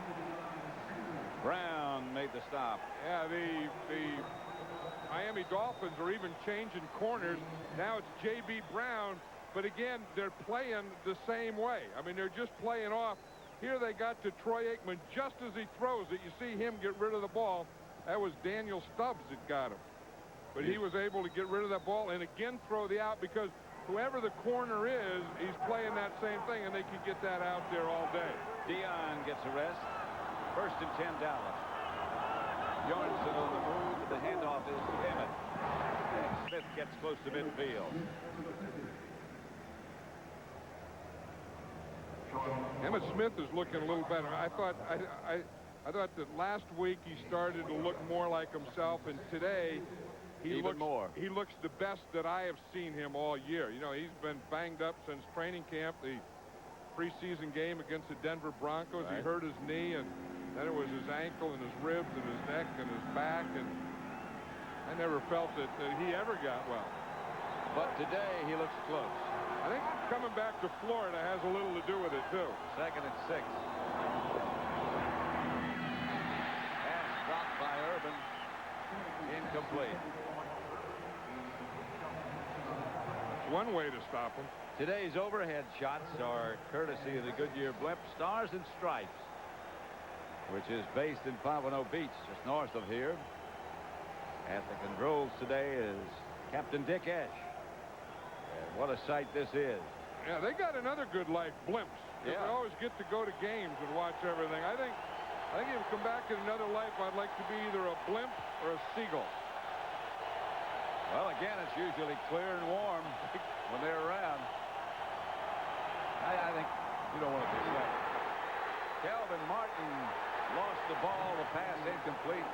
Brown made the stop. Yeah, the Miami Dolphins are even changing corners. Now it's J.B. Brown, but again, they're playing the same way. I mean, they're just playing off. Here they got to Troy Aikman just as he throws it. You see him get rid of the ball. That was Daniel Stubbs that got him. But he was able to get rid of that ball and again throw the out, because whoever the corner is, he's playing that same thing, and they can get that out there all day. Dion gets a rest. First and 10 Dallas. Jorgensen on the move. The handoff is to Emmitt. And Smith gets close to midfield. Emmitt Smith is looking a little better. I thought that last week he started to look more like himself, and today he looks the best that I have seen him all year. You know, he's been banged up since training camp. The preseason game against the Denver Broncos, he hurt his knee, and then it was his ankle and his ribs and his neck and his back, and I never felt that he ever got well. But today he looks close. I think coming back to Florida has a little to do with it, too. Second and 6. Pass dropped by Urban. Incomplete. That's one way to stop him. Today's overhead shots are courtesy of the Goodyear blimp Stars and Stripes, which is based in Pompano Beach, just north of here. At the controls today is Captain Dick Esch. And what a sight this is. Yeah, they got another good life, blimps. Yeah. I always get to go to games and watch everything. I think if I come back in another life, I'd like to be either a blimp or a seagull. Well, again, it's usually clear and warm when they're around. I think you don't want to be sweaty. Calvin Martin lost the ball. The pass incomplete,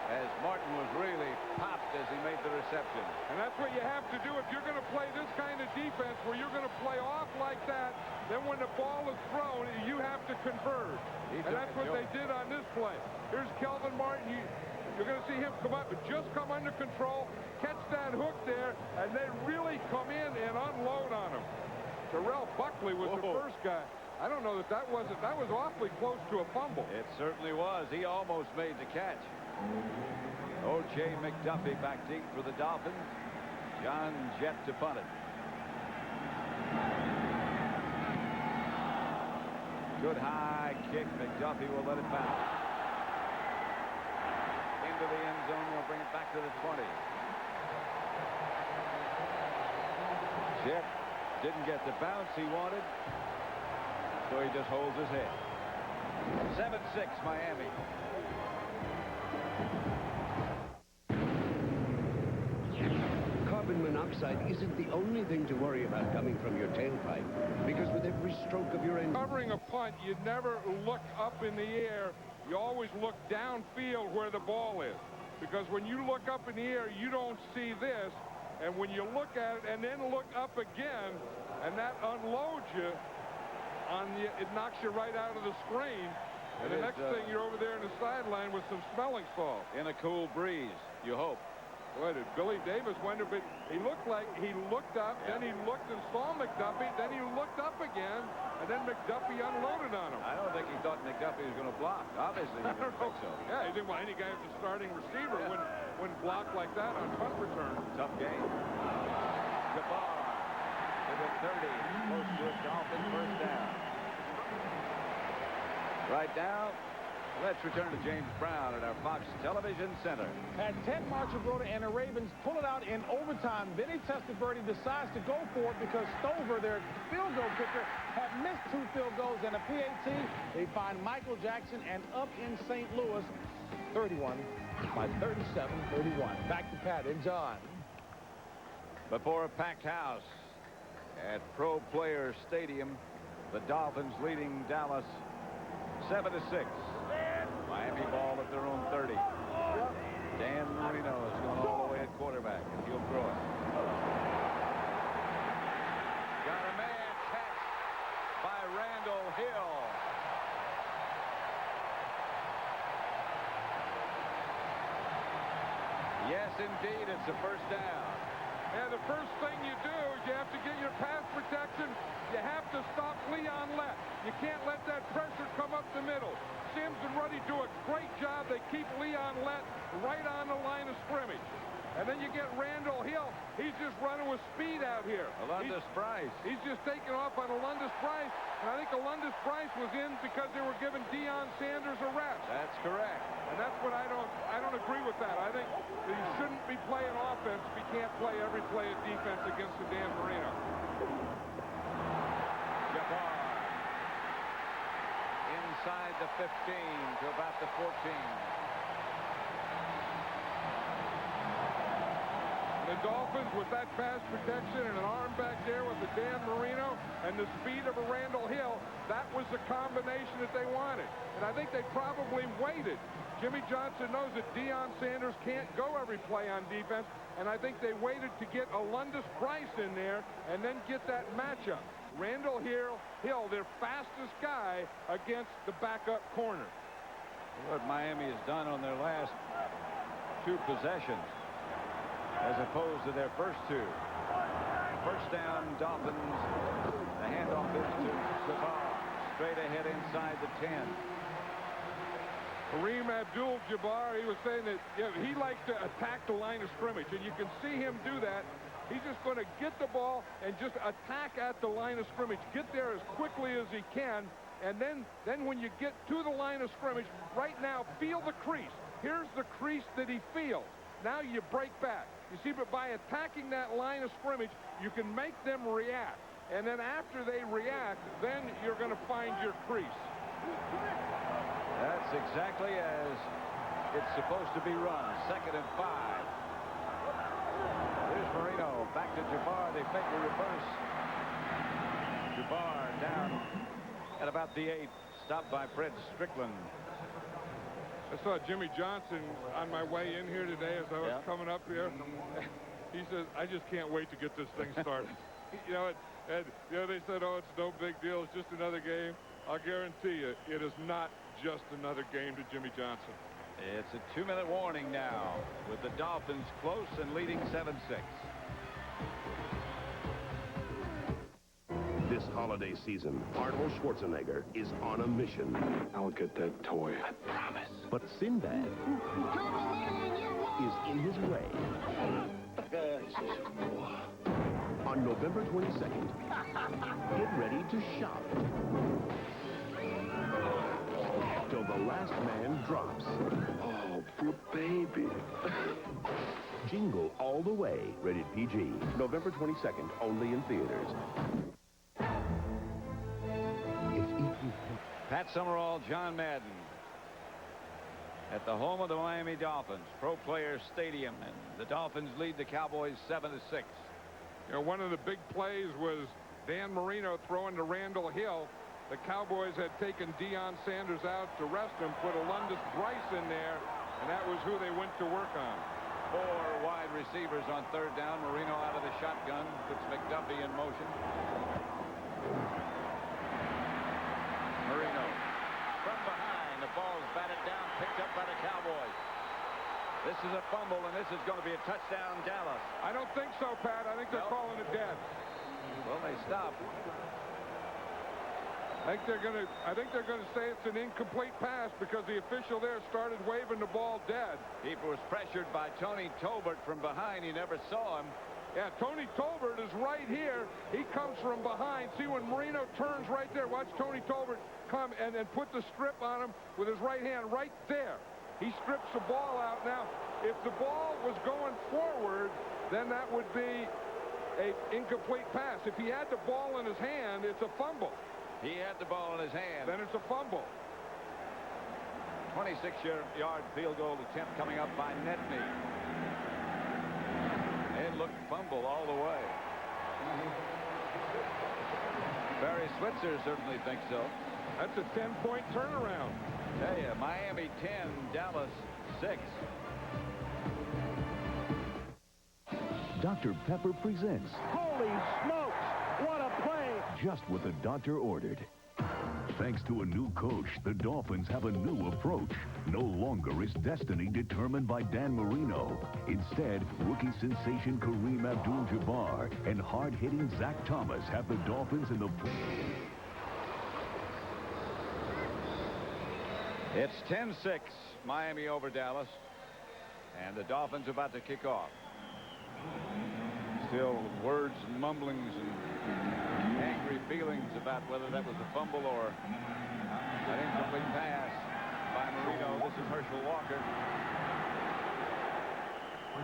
as Martin was really popped as he made the reception. And that's what you have to do if you're going to play this kind of defense, where you're going to play off like that. Then when the ball is thrown, you have to converge. And that's what they did on this play. Here's Calvin Martin. You're going to see him come up and just come under control, catch that hook there, and they really come in and unload on him. Terrell Buckley was the first guy. I don't know that was awfully close to a fumble. It certainly was. He almost made the catch. O.J. McDuffie back deep for the Dolphins. John Jett to punt it. Good high kick. McDuffie will let it bounce. Into the end zone. We'll bring it back to the 20. Jett didn't get the bounce he wanted, so he just holds his head. 7-6 Miami. Carbon monoxide isn't the only thing to worry about coming from your tailpipe, because with every stroke of your engine... Covering a punt, you never look up in the air. You always look downfield where the ball is, because when you look up in the air, you don't see this. And when you look at it and then look up again, and that unloads you, it knocks you right out of the screen. And the next thing, you're over there in the sideline with some smelling salts. In a cool breeze, you hope. What did Billy Davis wonder? But he looked like he looked up, then he looked and saw McDuffie, then he looked up again, and then McDuffie unloaded on him. I don't think he thought McDuffie was going to block. Obviously, he didn't think so. Yeah, he didn't want any guy who's a starting receiver wouldn't block like that on punt return. Tough game. Jabbar to the 30, close to a Dolphin first down. Right now, let's return to James Brown at our Fox Television Center. Had 10 marks of Rhoda, and the Ravens pull it out in overtime. Vinny Testaverde decides to go for it because Stover, their field goal kicker, had missed 2 field goals and a PAT. They find Michael Jackson and up in St. Louis, 31 by 37-31. Back to Pat and John. Before a packed house at Pro Player Stadium, the Dolphins leading Dallas 7-6. Miami ball at their own 30. Dan Marino is going all the way at quarterback, and he'll throw it. Got a man catch by Randall Hill. Yes, indeed, it's a first down. And the first thing you do is you have to get your pass protection. You have to stop Leon Lett. You can't let that pressure come up the middle. Sims and Ruddy do a great job. They keep Leon Lett right on the line of scrimmage. And then you get Randall Hill. He's just running with speed out here. Alundis Price. He's just taking off on Alundis Price. And I think Alundis Price was in because they were giving Deion Sanders a rest. That's correct. And that's what I don't agree with that. I think that you shouldn't be playing offense if you can't play every play of defense against the Dan Marino. Jabbar inside the 15 to about the 14. The Dolphins, with that pass protection and an arm back there with the Dan Marino and the speed of a Randall Hill, that was the combination that they wanted. And I think they probably waited. Jimmy Johnson knows that Deion Sanders can't go every play on defense, and I think they waited to get Alundis Price in there and then get that matchup. Randall Hill, their fastest guy against the backup corner. What Miami has done on their last 2 possessions, as opposed to their first 2. First down, Dolphins. The handoff is to Jabbar. Straight ahead inside the 10. Kareem Abdul-Jabbar, he was saying that he likes to attack the line of scrimmage, and you can see him do that. He's just going to get the ball and just attack at the line of scrimmage. Get there as quickly as he can, and then when you get to the line of scrimmage, right now, feel the crease. Here's the crease that he feels. Now you break back. You see, but by attacking that line of scrimmage, you can make them react. And then after they react, then you're going to find your crease. That's exactly as it's supposed to be run. 2nd and 5. Here's Marino. Back to Jabbar. They fake the reverse. Jabbar down at about the 8. Stopped by Fred Strickland. I saw Jimmy Johnson on my way in here today as I was coming up here. He says, I just can't wait to get this thing started. They said, oh, it's no big deal. It's just another game. I'll guarantee you, it is not just another game to Jimmy Johnson. It's a 2-minute warning now with the Dolphins close and leading 7-6. This holiday season, Arnold Schwarzenegger is on a mission. I'll get that toy. I promise. But Sinbad is in his way. On November 22nd, get ready to shop. Till the last man drops. Oh, poor baby. Jingle All the Way, rated PG. November 22nd, only in theaters. Pat Summerall, John Madden at the home of the Miami Dolphins, Pro Player Stadium, and the Dolphins lead the Cowboys 7-6. One of the big plays was Dan Marino throwing to Randall Hill. The Cowboys had taken Deion Sanders out to rest him, put Alundis Price in there, and that was who they went to work on. 4 wide receivers on 3rd down. Marino out of the shotgun, puts McDuffie in motion. Marino from behind. The ball is batted down, picked up by the Cowboys. This is a fumble, and this is going to be a touchdown, Dallas. I don't think so, Pat. I think they're calling it dead. Well, they stopped. I think they're going to say it's an incomplete pass because the official there started waving the ball dead. He was pressured by Tony Tolbert from behind. He never saw him. Yeah, Tony Tolbert is right here. He comes from behind. See when Marino turns right there. Watch Tony Tolbert come and put the strip on him with his right hand right there. He strips the ball out. Now, if the ball was going forward, then that would be an incomplete pass. If he had the ball in his hand, it's a fumble. He had the ball in his hand. Then it's a fumble. 26-yard field goal attempt coming up by Netney. It looked fumble all the way. Barry Switzer certainly thinks so. That's a 10-point turnaround. Tell you, Miami 10, Dallas 6. Dr. Pepper presents Holy smokes! What a play! just what the doctor ordered. Thanks to a new coach, the Dolphins have a new approach. No longer is destiny determined by Dan Marino. Instead, rookie sensation Kareem Abdul-Jabbar and hard-hitting Zach Thomas have the Dolphins in the... It's 10-6, Miami over Dallas. And the Dolphins about to kick off. Still words and mumblings and angry feelings about whether that was a fumble or an incomplete pass by Marino. This is Herschel Walker.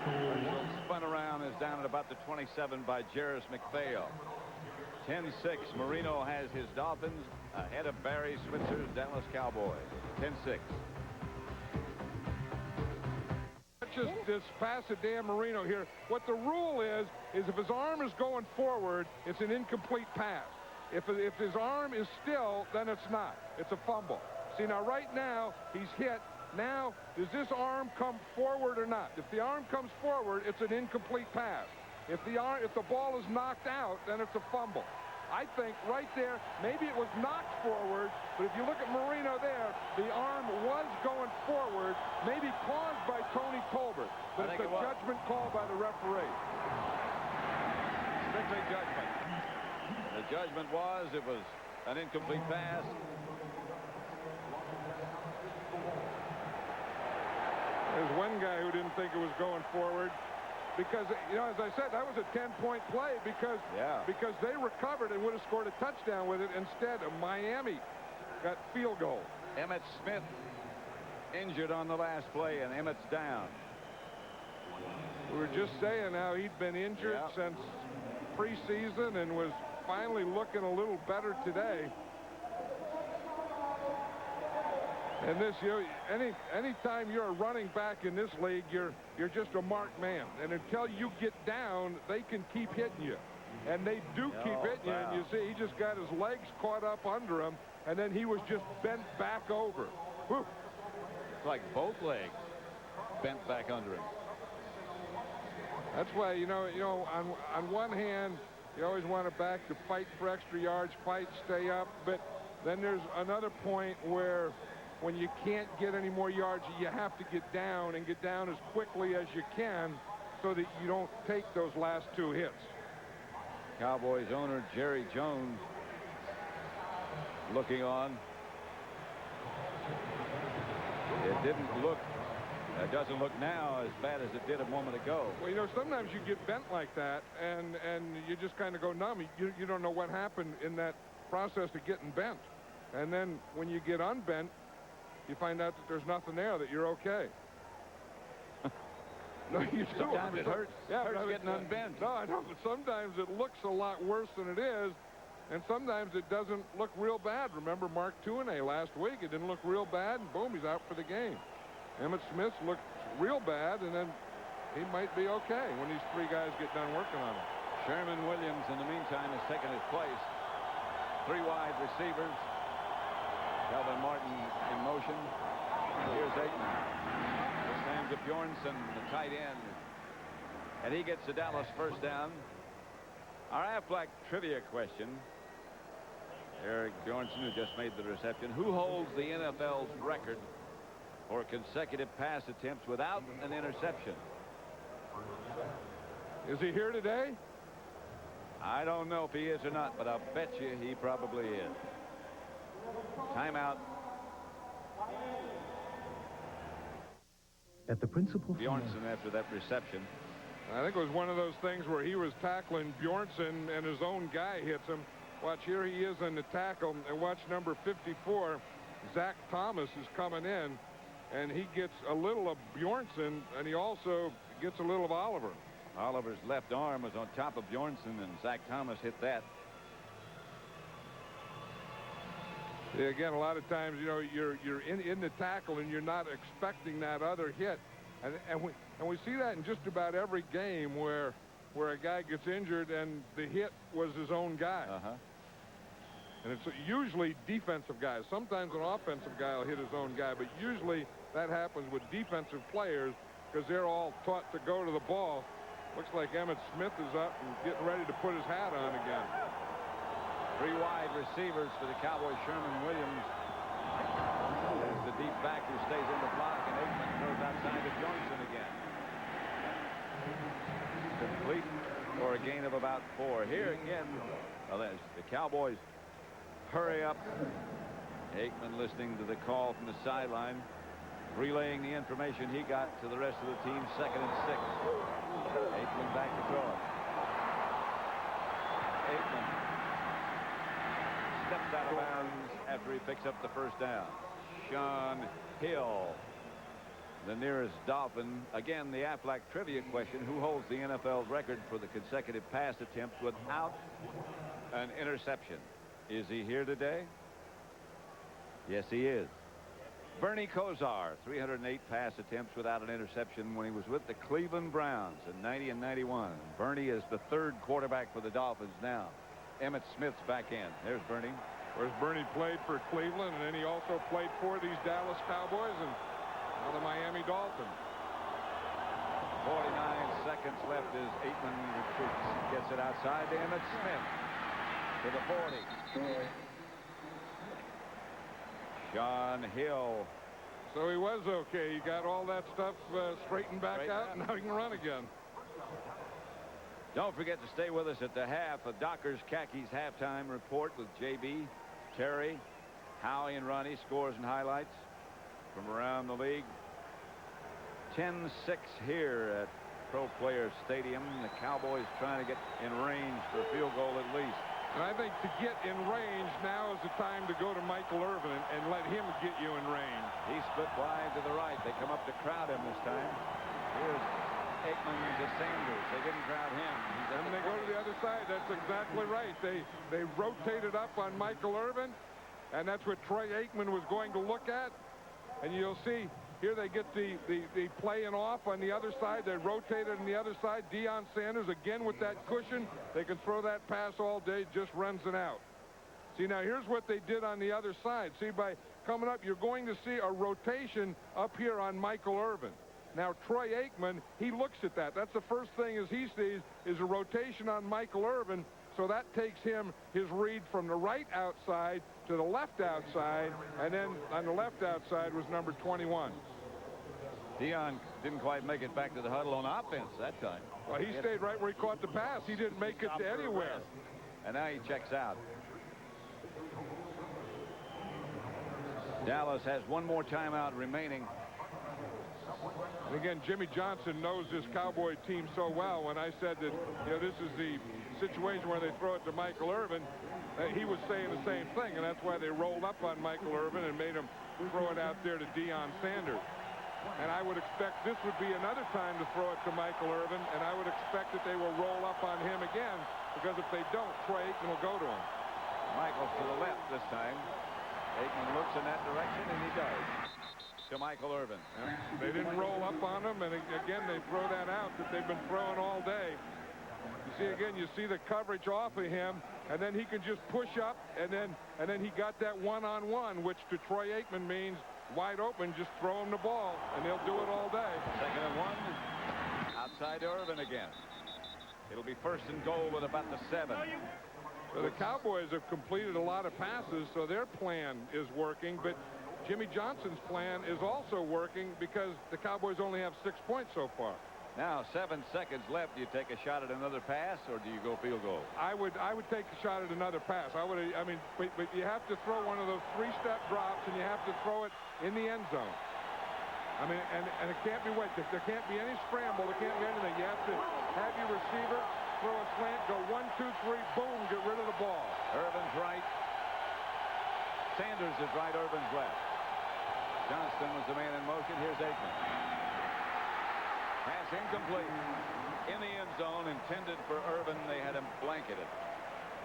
Herschel spun around, is down at about the 27 by Jarris McPhail. 10-6, Marino has his Dolphins ahead of Barry Switzer's Dallas Cowboys. 10-6. Just pass to Dan Marino here. What the rule is if his arm is going forward, it's an incomplete pass. If his arm is still, then it's not. It's a fumble. See, now right now, he's hit. Now, does this arm come forward or not? If the arm comes forward, it's an incomplete pass. If the ball is knocked out, then it's a fumble. I think right there, maybe it was knocked forward, but if you look at Marino there, the arm was going forward, maybe caused by Tony Tolbert, but it's a judgment call by the referee. Strictly judgment. The judgment was it was an incomplete pass. There's one guy who didn't think it was going forward. Because, you know, as I said, that was a 10-point play because they recovered and would have scored a touchdown with it. Instead, Miami got field goal. Emmitt Smith injured on the last play, and Emmitt's down. We were just saying how he'd been injured since preseason and was finally looking a little better today. And this, you know, anytime you're a running back in this league, you're just a marked man. And until you get down, they can keep hitting you. And they do keep hitting you. And you see, he just got his legs caught up under him, and then he was just bent back over. Whew. It's like both legs bent back under him. That's why, you know, on one hand, you always want a back to fight for extra yards, fight, stay up. But then there's another point where when you can't get any more yards, you have to get down and get down as quickly as you can so that you don't take those last two hits. Cowboys owner Jerry Jones looking on. It doesn't look now as bad as it did a moment ago. Well, you know, sometimes you get bent like that and you just kind of go numb. You don't know what happened in that process of getting bent. And then when you get unbent, you find out that there's nothing there, that you're okay. No, you do. Sometimes it hurts. Yeah, it hurts getting unbent. No, I know, but sometimes it looks a lot worse than it is, and sometimes it doesn't look real bad. Remember Mark Tuinei last week? It didn't look real bad, and boom, he's out for the game. Emmitt Smith looked real bad, and then he might be okay when these three guys get done working on him. Sherman Williams, in the meantime, has taken his place. Three wide receivers. Calvin Martin in motion. Here's Aikman. Sam Bjornsson, the tight end. And he gets the Dallas first down. Our Aflac trivia question. Eric Bjornsson, who just made the reception. Who holds the NFL's record for consecutive pass attempts without an interception. Is he here today? I don't know if he is or not, but I'll bet you he probably is. Timeout. At the principal Bjornsson after that reception. I think it was one of those things where he was tackling Bjornsson and his own guy hits him. Watch, here he is in the tackle, and watch number 54, Zach Thomas, is coming in, and he gets a little of Bjornsson, and he also gets a little of Oliver. Oliver's left arm was on top of Bjornsson, and Zach Thomas hit that. Yeah, again, a lot of times, you know, you're in the tackle and you're not expecting that other hit, and we see that in just about every game where a guy gets injured and the hit was his own guy. And it's usually defensive guys. Sometimes an offensive guy will hit his own guy, but usually that happens with defensive players because they're all taught to go to the ball. Looks like Emmitt Smith is up and getting ready to put his hat on again. 3 wide receivers for the Cowboys. Sherman Williams. There's the deep back who stays in the block, and Aikman throws outside to Bjornsson again. Complete for a gain of about 4. Here again, well, the Cowboys hurry up. Aikman listening to the call from the sideline, relaying the information he got to the rest of the team. 2nd and 6. Aikman back to throw it. Aikman steps out of bounds after he picks up the first down. Sean Hill, the nearest Dolphin. Again, the Aflac trivia question: who holds the NFL record for the consecutive pass attempts without an interception? Is he here today? Yes, he is. Bernie Kosar, 308 pass attempts without an interception when he was with the Cleveland Browns in 90 and 91. Bernie is the 3rd quarterback for the Dolphins now. Emmitt Smith's back in. There's Bernie. Whereas Bernie played for Cleveland, and then he also played for these Dallas Cowboys and now the Miami Dolphins. 49 seconds left as Aikman gets it outside to Emmitt Smith to the 40. Sean Hill. So he was okay. He got all that stuff straightened back out, and now he can run again. Don't forget to stay with us at the half of Dockers Khakis halftime report with JB, Terry, Howie, and Ronnie. Scores and highlights from around the league. 10-6 here at Pro Players Stadium. The Cowboys trying to get in range for a field goal at least. And I think to get in range, now is the time to go to Michael Irvin and let him get you in range. He split wide to the right. They come up to crowd him this time. Here's Aikman to Sanders. They didn't crowd him. And they go to the other side. That's exactly right. They rotated up on Michael Irvin, and that's what Troy Aikman was going to look at. And you'll see here they get the playing off on the other side. They rotated on the other side. Deion Sanders again with that cushion. They can throw that pass all day, just runs it out. See, now here's what they did on the other side. See, by coming up, you're going to see a rotation up here on Michael Irvin. Now, Troy Aikman, he looks at that. That's the first thing as he sees is a rotation on Michael Irvin. So that takes him his read from the right outside to the left outside, and then on the left outside was number 21. Deion didn't quite make it back to the huddle on offense that time. Well, he stayed right where he caught the pass. He didn't make it to anywhere. And now he checks out. Dallas has one more timeout remaining. And again, Jimmy Johnson knows this Cowboy team so well. When I said that, you know, this is the situation where they throw it to Michael Irvin, he was saying the same thing, and that's why they rolled up on Michael Irvin and made him throw it out there to Deion Sanders. And I would expect this would be another time to throw it to Michael Irvin, and I would expect that they will roll up on him again, because if they don't, Troy Aikman will go to him. Michael's to the left this time. Aikman looks in that direction, and he does. To Michael Irvin. They didn't roll up on him, and again, they throw that out that they've been throwing all day. You see, again, you see the coverage off of him, and then he can just push up, and then he got that one-on-one, which to Troy Aikman means wide open, just throw him the ball, and they'll do it all day. 2nd and 1. Outside to Irvin again. It'll be 1st and goal with about the 7. So the Cowboys have completed a lot of passes, so their plan is working, but Jimmy Johnson's plan is also working because the Cowboys only have 6 points so far. Now 7 seconds left. Do you take a shot at another pass, or do you go field goal? I would take a shot at another pass. I mean, but you have to throw one of those 3-step drops, and you have to throw it in the end zone. I mean, and it can't be wet. There can't be any scramble. There can't be anything. You have to have your receiver throw a slant, go 1, 2, 3, boom, get rid of the ball. Irvin's right. Sanders is right. Irvin's left. Johnston was the man in motion. Here's Aikman. Pass incomplete. In the end zone, intended for Irvin. They had him blanketed.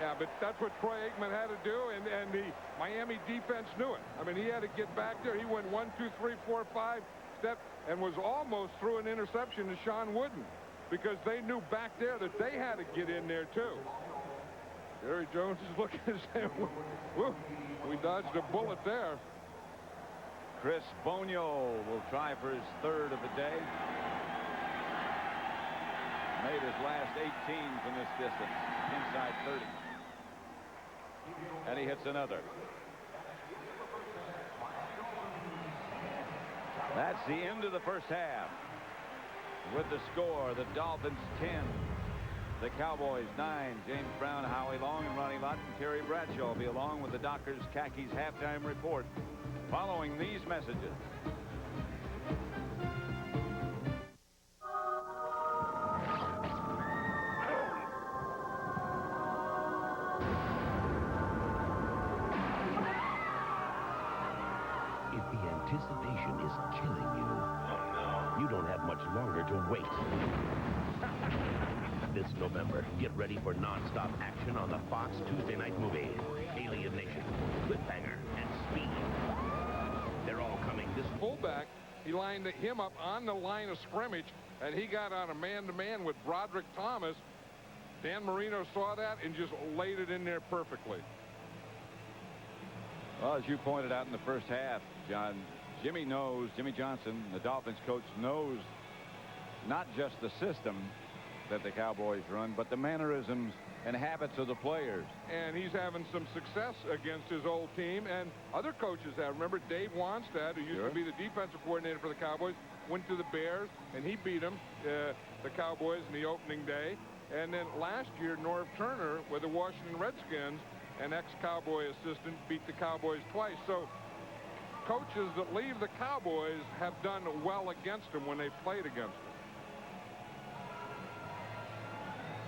Yeah, but that's what Troy Aikman had to do, and the Miami defense knew it. I mean, he had to get back there. He went 1, 2, 3, 4, 5 step and was almost threw an interception to Sean Wooden because they knew back there that they had to get in there too. Jerry Jones is looking and saying, whoa, we dodged a bullet there. Chris Bonio will try for his 3rd of the day. Made his last 18 from this distance, inside 30. And he hits another. That's the end of the first half. With the score, the Dolphins 10, the Cowboys 9. James Brown, Howie Long, and Ronnie Lott and Terry Bradshaw will be along with the Dockers Khakis halftime report following these messages. Anticipation is killing you. Oh, no. You don't have much longer to wait. This November, get ready for non-stop action on the Fox Tuesday night movie. Alien Nation, Cliffhanger, and Speed. They're all coming this... Fullback, he lined him up on the line of scrimmage, and he got on a man-to-man with Broderick Thomas. Dan Marino saw that and just laid it in there perfectly. Well, as you pointed out in the first half, John, Jimmy Johnson, the Dolphins coach, knows not just the system that the Cowboys run, but the mannerisms and habits of the players. And he's having some success against his old team, and other coaches have. Remember Dave Wanstad, who used to be the defensive coordinator for the Cowboys, went to the Bears, and he beat them, the Cowboys, in the opening day. And then last year, Norv Turner with the Washington Redskins, an ex-Cowboy assistant, beat the Cowboys twice. So coaches that leave the Cowboys have done well against them when they've played against them.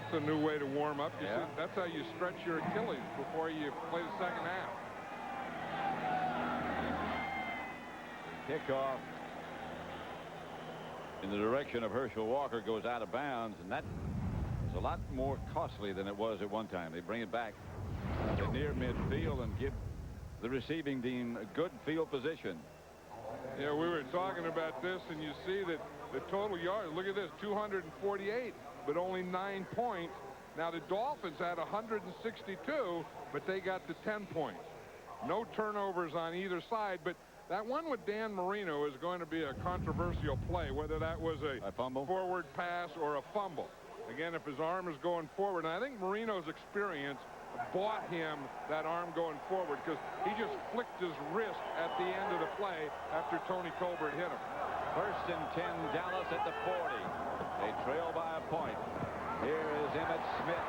It's a new way to warm up. You see, that's how you stretch your Achilles before you play the second half. Kickoff in the direction of Herschel Walker goes out of bounds, and that is a lot more costly than it was at one time. They bring it back to near midfield and give the receiving team a good field position. Yeah, we were talking about this, and you see that the total yards, look at this, 248, but only 9 points. Now, the Dolphins had 162, but they got to 10 points. No turnovers on either side, but that one with Dan Marino is going to be a controversial play, whether that was a fumble, forward pass, or a fumble. Again, if his arm is going forward, and I think Marino's experience bought him that arm going forward because he just flicked his wrist at the end of the play after Tony Tolbert hit him. 1st and 10, Dallas at the 40. They trail by a point. Here is Emmitt Smith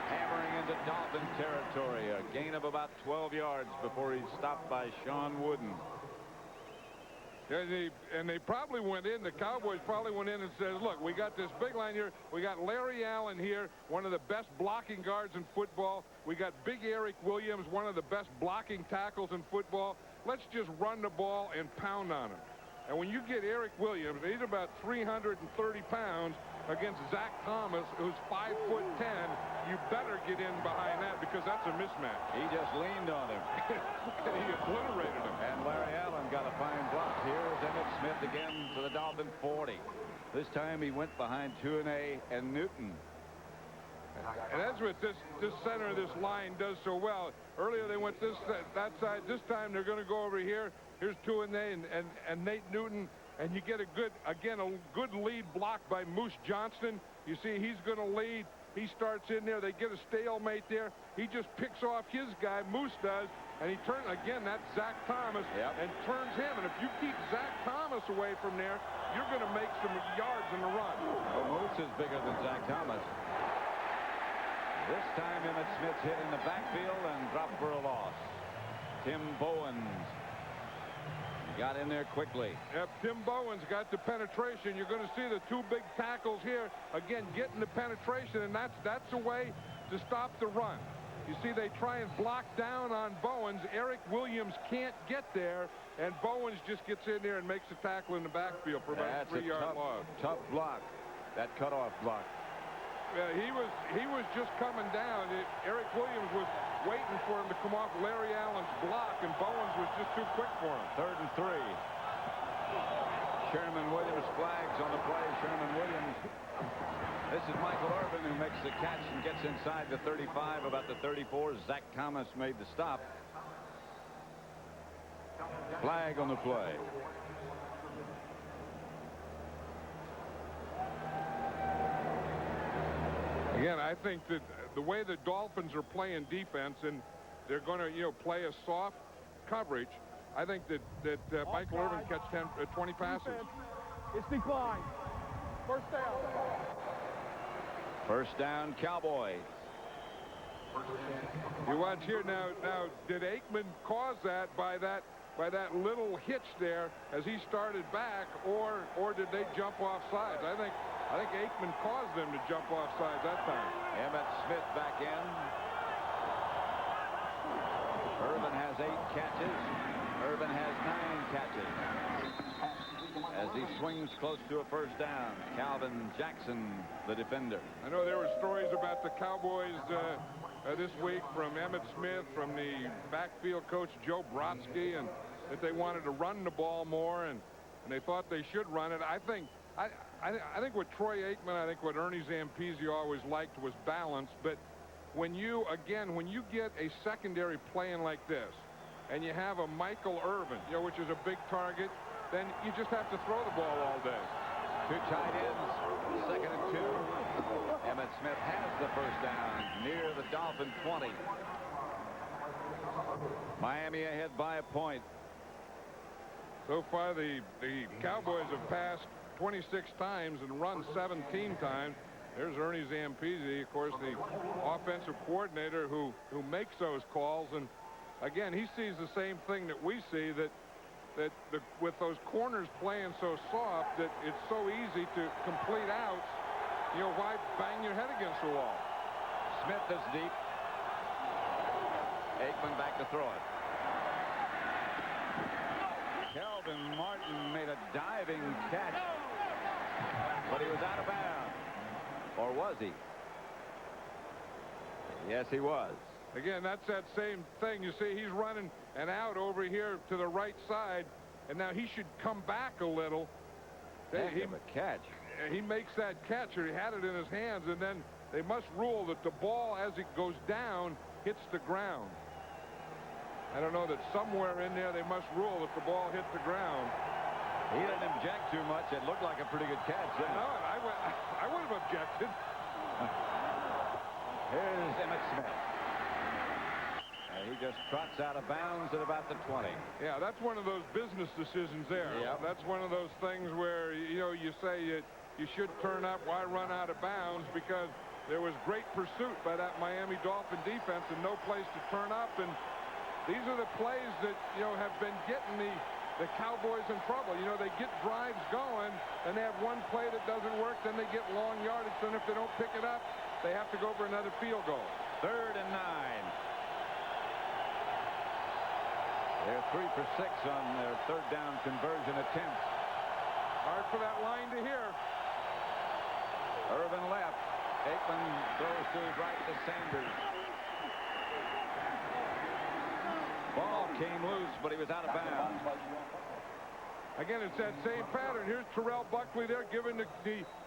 hammering into Dolphin territory. A gain of about 12 yards before he's stopped by Sean Wooden. And they probably went in, the Cowboys probably went in and said, look, we got this big line here. We got Larry Allen here, one of the best blocking guards in football. We got Big Eric Williams, one of the best blocking tackles in football. Let's just run the ball and pound on him. And when you get Eric Williams, he's about 330 pounds, against Zach Thomas, who's 5'10", you better get in behind that because that's a mismatch. He just leaned on him. And he obliterated him. And Larry Allen got a fine block. Here's Emmitt Smith again to the Dolphin 40. This time he went behind Tuanay and Newton. And that's what this center of this line does so well. Earlier they went that side. This time they're going to go over here. Here's Tuanay and Nate Newton. And you get a good lead block by Moose Johnston. You see, he's going to lead. He starts in there. They get a stalemate there. He just picks off his guy. Moose does. and he turns again. That's Zach Thomas, and turns him. And if you keep Zach Thomas away from there, you're going to make some yards in the run. Well, Moose is bigger than Zach Thomas. This time Emmitt Smith's hit in the backfield and dropped for a loss. Tim Bowens got in there quickly. Yep, Tim Bowens got the penetration. You're going to see the two big tackles here. Again, getting the penetration, and that's a way to stop the run. You see, they try and block down on Bowens. Eric Williams can't get there, and Bowens just gets in there and makes a tackle in the backfield for about a 3-yard loss. Tough block, that cutoff block. Yeah, he was just coming down. Eric Williams was waiting for him to come off Larry Allen's block, and Bowens was just too quick for him. 3rd and 3. Sherman Williams flags on the play. Sherman Williams. This is Michael Irvin who makes the catch and gets inside the 35, about the 34. Zach Thomas made the stop. Flag on the play. Again, I think that the way the Dolphins are playing defense, and they're going to, play a soft coverage, I think that Michael Irvin catch 20 passes. It's declined. First down. First down, Cowboys. You watch here now. Did Aikman cause that by that little hitch there as he started back, or did they jump off sides? I think Aikman caused them to jump off sides that time. Emmitt Smith back in. Irvin has 8 catches. Irvin has 9 catches. As he swings close to a first down, Calvin Jackson, the defender. I know there were stories about the Cowboys this week from Emmitt Smith, from the backfield coach Joe Brodsky, and that they wanted to run the ball more, and they thought they should run it. I think what Troy Aikman, I think what Ernie Zampese always liked was balance. But when you get a secondary playing like this, and you have a Michael Irvin, which is a big target, then you just have to throw the ball all day. 2 tight ends, 2nd and 2. Emmitt Smith has the first down near the Dolphin 20. Miami ahead by a point. So far, the Cowboys have passed 26 times and run 17 times. There's Ernie Zampese, of course, the offensive coordinator who makes those calls. And again, he sees the same thing that we see, that with those corners playing so soft, that it's so easy to complete outs. Why bang your head against the wall? Smith is deep. Aikman back to throw it. Kelvin Martin made a diving catch, but he was out of bounds. Or was he? Yes, he was. Again, that's that same thing. You see, he's running an out over here to the right side, and now he should come back a little. He a catch. He makes that catch, or he had it in his hands, and then they must rule that the ball, as it goes down, hits the ground. I don't know, that somewhere in there they must rule that the ball hit the ground. He didn't object too much. It looked like a pretty good catch. No, I would have objected. Here's Emmitt Smith. He just trots out of bounds at about the 20. Yeah, that's one of those business decisions there. Yep. That's one of those things where, you say you should turn up. Why run out of bounds? Because there was great pursuit by that Miami Dolphin defense and no place to turn up. And these are the plays that, have been getting the Cowboys in trouble. They get drives going, and they have one play that doesn't work, then they get long yardage, and if they don't pick it up, they have to go for another field goal. 3rd and 9. They're 3 for 6 on their 3rd down conversion attempt. Hard for that line to hear. Irvin left. Aikman throws to his right to Sanders. Ball came loose, but he was out of bounds. Again, it's that same pattern. Here's Terrell Buckley there giving the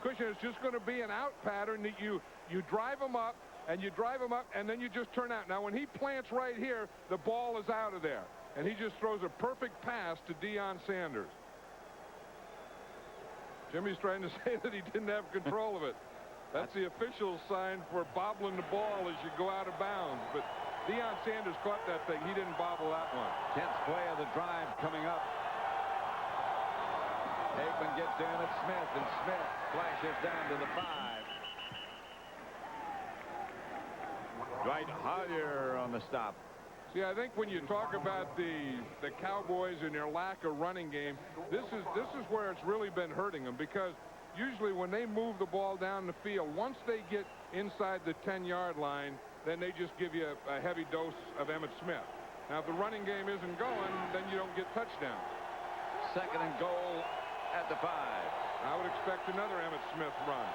cushion. It's just going to be an out pattern that you drive him up, and then you just turn out. Now, when he plants right here, the ball is out of there. And he just throws a perfect pass to Deion Sanders. Jimmy's trying to say that he didn't have control of it. That's the official sign for bobbling the ball as you go out of bounds. But Deion Sanders caught that thing. He didn't bobble that one. 10th play of the drive coming up. Aikman gets in at Smith, and Smith flashes down to the 5. Dwight Hollier on the stop. See, I think when you talk about the Cowboys and their lack of running game, this is where it's really been hurting them, because usually when they move the ball down the field, once they get inside the 10-yard line, then they just give you a heavy dose of Emmitt Smith. Now, if the running game isn't going, then you don't get touchdowns. 2nd and goal at the 5. I would expect another Emmitt Smith run.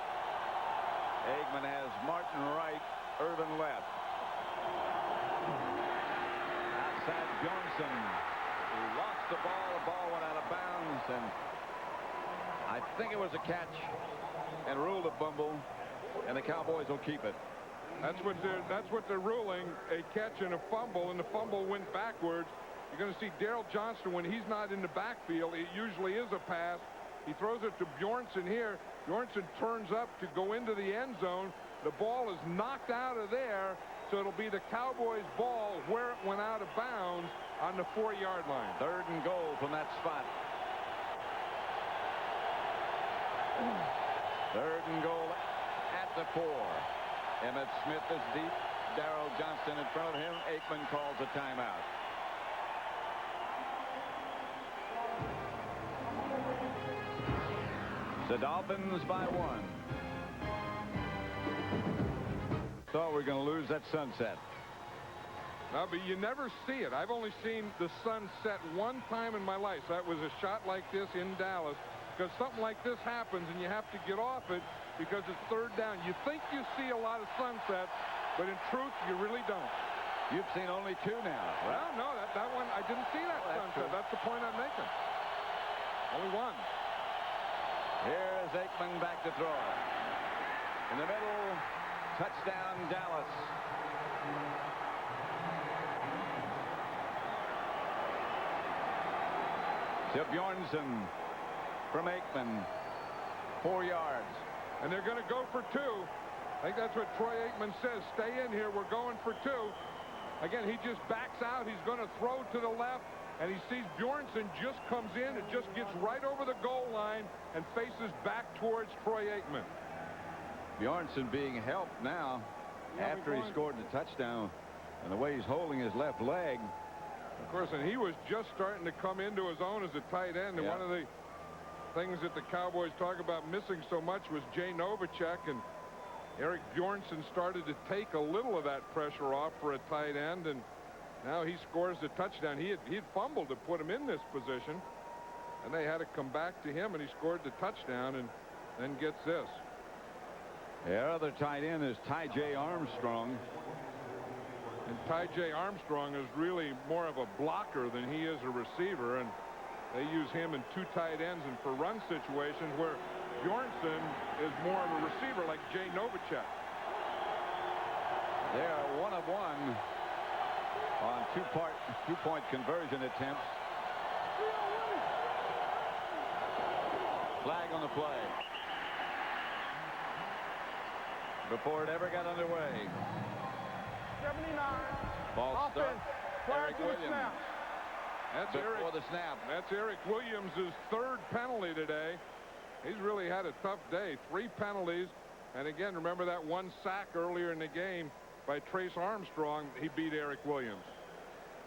Aikman has Martin right, Irvin left. Outside Bjornsson, who lost the ball went out of bounds, and I think it was a catch and ruled a fumble, and the Cowboys will keep it. That's what they're ruling, a catch and a fumble, and the fumble went backwards. You're going to see Daryl Johnston, when he's not in the backfield, it usually is a pass. He throws it to Bjornsson here. Bjornsson turns up to go into the end zone. The ball is knocked out of there, so it'll be the Cowboys' ball where it went out of bounds on the 4-yard line. 3rd and goal from that spot. 3rd and goal at the 4. Emmitt Smith is deep. Daryl Johnston in front of him. Aikman calls a timeout. The Dolphins by 1. Thought we were going to lose that sunset. No, but you never see it. I've only seen the sun set one time in my life. That was a shot like this in Dallas, because something like this happens and you have to get off it because it's 3rd down. You think you see a lot of sunsets, but in truth, you really don't. You've seen only 2 now. Well, no, that one, I didn't see that sunset. That's the point I'm making. Only one. Here's Aikman back to throw. In the middle, touchdown Dallas. To Bjornsson from Aikman. 4 yards. And they're going to go for 2. I think that's what Troy Aikman says. Stay in here. We're going for 2. Again, he just backs out. He's going to throw to the left. And he sees Bjornsson just comes in. It just gets right over the goal line and faces back towards Troy Aikman. Bjornsson being helped now after he scored the touchdown. And the way he's holding his left leg. Of course, and he was just starting to come into his own as a tight end. And one of the things that the Cowboys talk about missing so much was Jay Novacek, and Eric Bjornsson started to take a little of that pressure off for a tight end, and now he scores the touchdown. He had fumbled to put him in this position, and they had to come back to him, and he scored the touchdown and then gets this. Their other tight end is Ty J. Armstrong. And Ty J. Armstrong is really more of a blocker than he is a receiver, and they use him in 2 tight ends and for run situations where Bjornsson is more of a receiver like Jay Novacek. They are 1 of 1 on 2-point conversion attempts. Flag on the play. Before it ever got underway. 79. Ball start. Prior Eric to the Williams. snap. Before the snap. That's Eric Williams' 3rd penalty today. He's really had a tough day. 3 penalties. And again, remember that 1 sack earlier in the game by Trace Armstrong. He beat Eric Williams.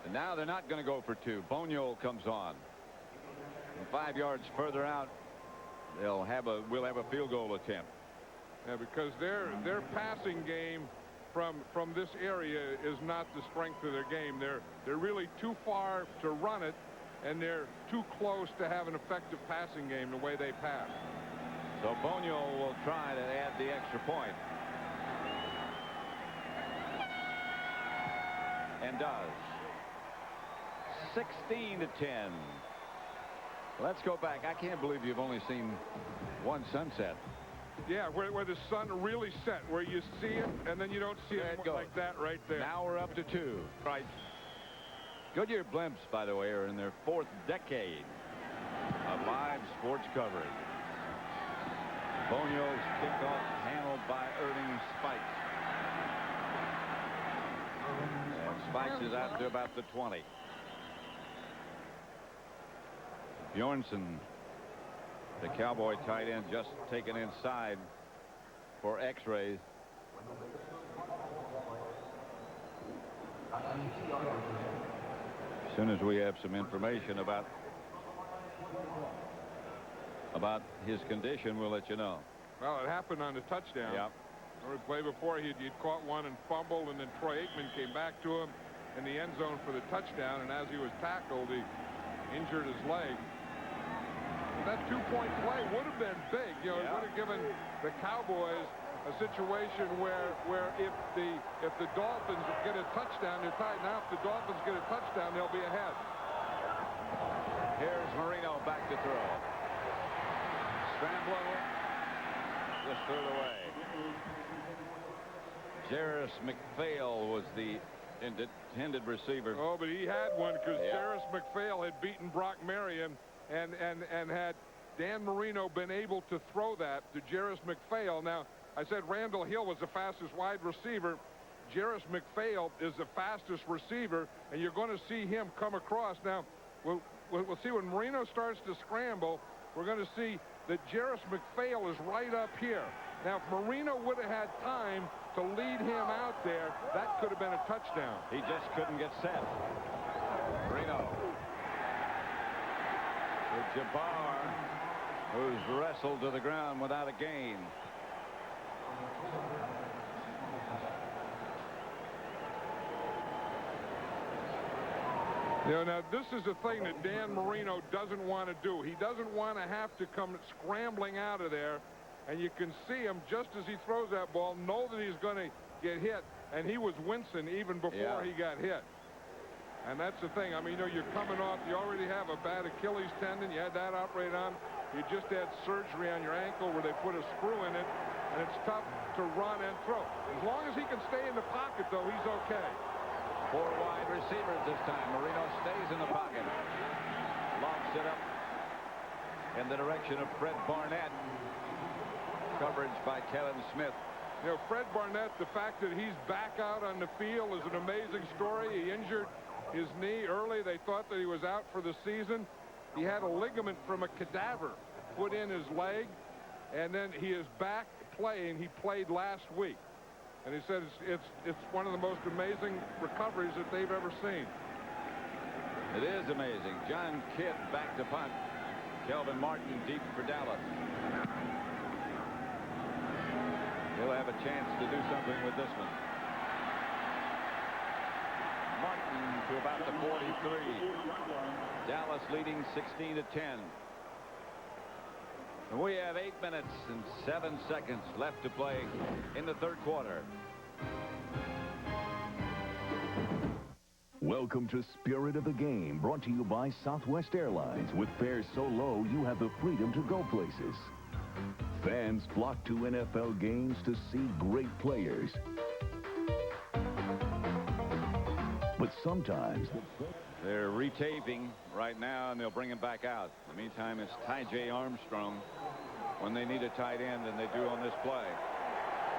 And now they're not going to go for 2. Boniol comes on. And 5 yards further out, we'll have a field goal attempt. Yeah, because their passing game from this area is not the strength of their game. They're really too far to run it, and they're too close to have an effective passing game the way they pass. So Boniol will try to add the extra point. And does. 16-10. Let's go back. I can't believe you've only seen 1 sunset. Yeah, where the sun really set, where you see it, and then you don't see it like that right there. Now we're up to 2. Right. Goodyear blimps, by the way, are in their 4th decade of live sports coverage. Boniol's kickoff handled by Irving Spikes. And is out to about the 20. Bjornsson, the Cowboy tight end, just taken inside for X-rays. As soon as we have some information about his condition, we'll let you know. Well, it happened on the touchdown. Yep. On the play before, he'd caught one and fumbled, and then Troy Aikman came back to him in the end zone for the touchdown, and as he was tackled, he injured his leg. But that two-point play would have been big. You know, it would have given the Cowboys a situation where if the Dolphins get a touchdown, they're tied. Now, if the Dolphins get a touchdown, they'll be ahead. Here's Marino back to throw. Scrambling, just threw it away. Jarris McPhail was the intended receiver. Oh, but he had one because Jarris McPhail had beaten Brock Marion, and had Dan Marino been able to throw that to Jarris McPhail. Now, I said Randall Hill was the fastest wide receiver. Jarris McPhail is the fastest receiver, and you're going to see him come across. Now, we'll see when Marino starts to scramble, we're going to see that Jarris McPhail is right up here. Now, if Marino would have had time to lead him out there, that could have been a touchdown. He just couldn't get set. Marino. To Jabbar, who's wrestled to the ground without a gain. You know, now this is the thing that Dan Marino doesn't want to do. He doesn't want to have to come scrambling out of there, and you can see him just as he throws that ball, know that he's going to get hit, and he was wincing even before he got hit. And that's the thing. I mean, you know, you're coming off, you already have a bad Achilles tendon. You had that operated on. You just had surgery on your ankle where they put a screw in it, and it's tough to run and throw. As long as he can stay in the pocket, though, he's okay. 4 wide receivers this time. Marino stays in the pocket. Lofts it up in the direction of Fred Barnett. Coverage by Kellen Smith. You know, Fred Barnett, the fact that he's back out on the field is an amazing story. He injured his knee early. They thought that he was out for the season. He had a ligament from a cadaver put in his leg, and then he is back playing. He played last week. And he said it's one of the most amazing recoveries that they've ever seen. It is amazing. John Kidd back to punt. Kelvin Martin deep for Dallas. He'll have a chance to do something with this one. Martin to about the 43. Dallas leading 16-10. And we have 8 minutes and 7 seconds left to play in the third quarter. Welcome to Spirit of the Game, brought to you by Southwest Airlines. With fares so low, you have the freedom to go places. Fans flock to NFL games to see great players. But sometimes they're retaping right now, and they'll bring him back out. In the meantime, it's Ty J. Armstrong when they need a tight end, and they do on this play.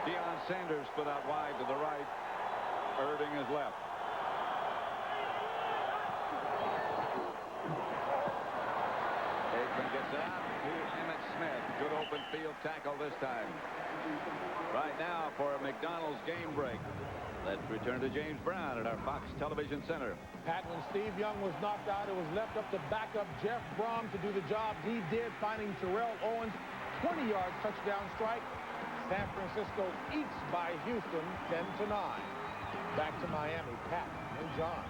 Deion Sanders put out wide to the right. Irving is left. Aikman gets it out to Emmitt Smith. Good open field tackle this time. Right now for a McDonald's game break. Let's return to James Brown at our Fox Television Center. Pat, when Steve Young was knocked out, it was left up to backup Jeff Brom to do the job he did, finding Terrell Owens' 20-yard touchdown strike. San Francisco eats by Houston 10-9. Back to Miami, Pat and John.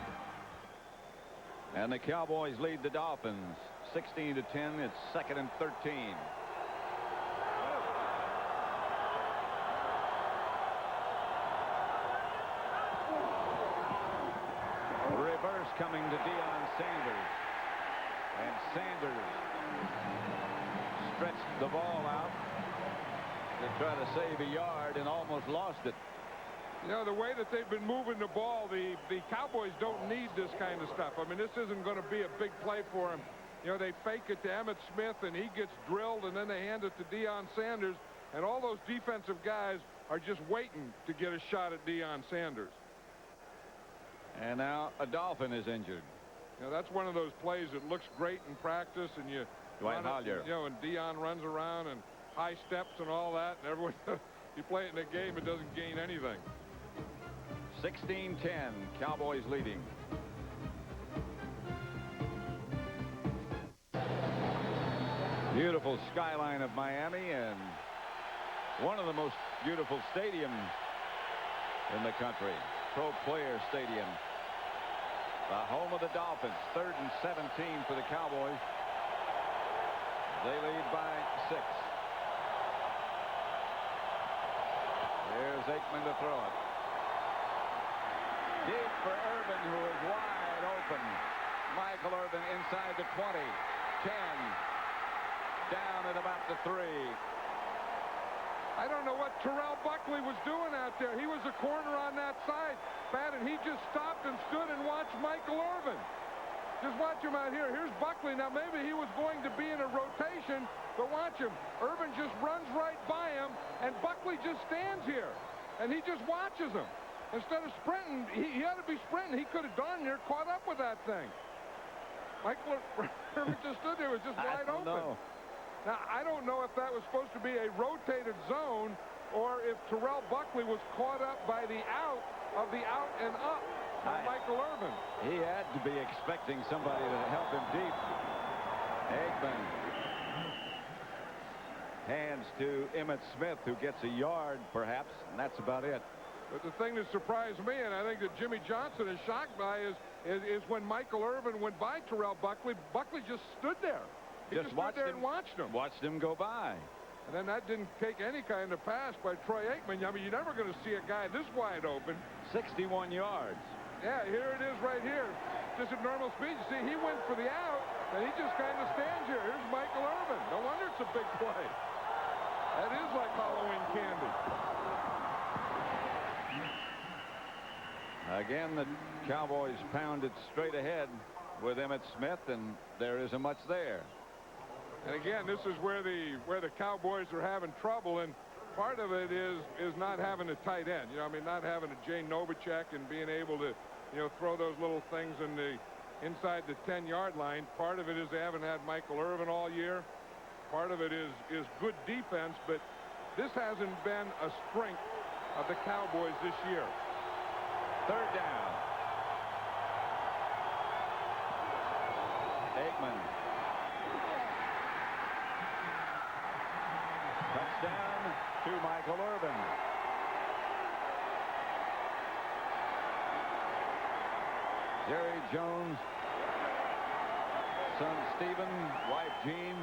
And the Cowboys lead the Dolphins 16-10. It's 2nd and 13. Reverse coming to Deion Sanders. And Sanders stretched the ball out to try to save a yard and almost lost it. You know, the way that they've been moving the ball, the Cowboys don't need this kind of stuff. I mean, this isn't going to be a big play for him. You know, they fake it to Emmitt Smith, and he gets drilled, and then they hand it to Deion Sanders, and all those defensive guys are just waiting to get a shot at Deion Sanders. And now a Dolphin is injured. You know, that's one of those plays that looks great in practice, and you Dwight run it, Hollier. you know, and Dion runs around and high steps and all that, and everyone you play it in a game, it doesn't gain anything. 16-10, Cowboys leading. Beautiful skyline of Miami and one of the most beautiful stadiums in the country. Pro Player Stadium. The home of the Dolphins. 3rd and 17 for the Cowboys. They lead by 6. Here's Aikman to throw it. Deep for Irvin, who is wide open. Michael Irvin inside the 20. 10. Down at about the 3. I don't know what Terrell Buckley was doing out there. He was a corner on that side, Pat, and he just stopped and stood and watched Michael Irvin. Just watch him out here. Here's Buckley. Now, maybe he was going to be in a rotation, but watch him. Irvin just runs right by him, and Buckley just stands here, and he just watches him. Instead of sprinting, he had to be sprinting. He could have darn near caught up with that thing. Michael Irvin just stood there. It was just wide open. Know. Now, I don't know if that was supposed to be a rotated zone or if Terrell Buckley was caught up by the out of the out and up by Michael Irvin. He had to be expecting somebody to help him deep. Aikman. Hands to Emmitt Smith, who gets a yard, perhaps, and that's about it. But the thing that surprised me, and I think that Jimmy Johnson is shocked by, is when Michael Irvin went by Terrell Buckley, Buckley just stood there. He just stood there and watched him. Watched him go by. And then that didn't take any kind of pass by Troy Aikman. I mean, you're never going to see a guy this wide open. 61 yards. Yeah, here it is right here. Just at normal speed. You see, he went for the out, and he just kind of stands here. Here's Michael Irvin. No wonder it's a big play. That is like Halloween candy. Again, the Cowboys pounded straight ahead with Emmitt Smith, and there isn't much there. And again, this is where the Cowboys are having trouble, and part of it is not having a tight end. You know, I mean, not having a Jay Novacek and being able to, you know, throw those little things in the inside the 10-yard line. Part of it is they haven't had Michael Irvin all year. Part of it is good defense, but this hasn't been a strength of the Cowboys this year. 3rd down. Aikman. Touchdown to Michael Irvin. Jerry Jones, son Stephen, wife Jean.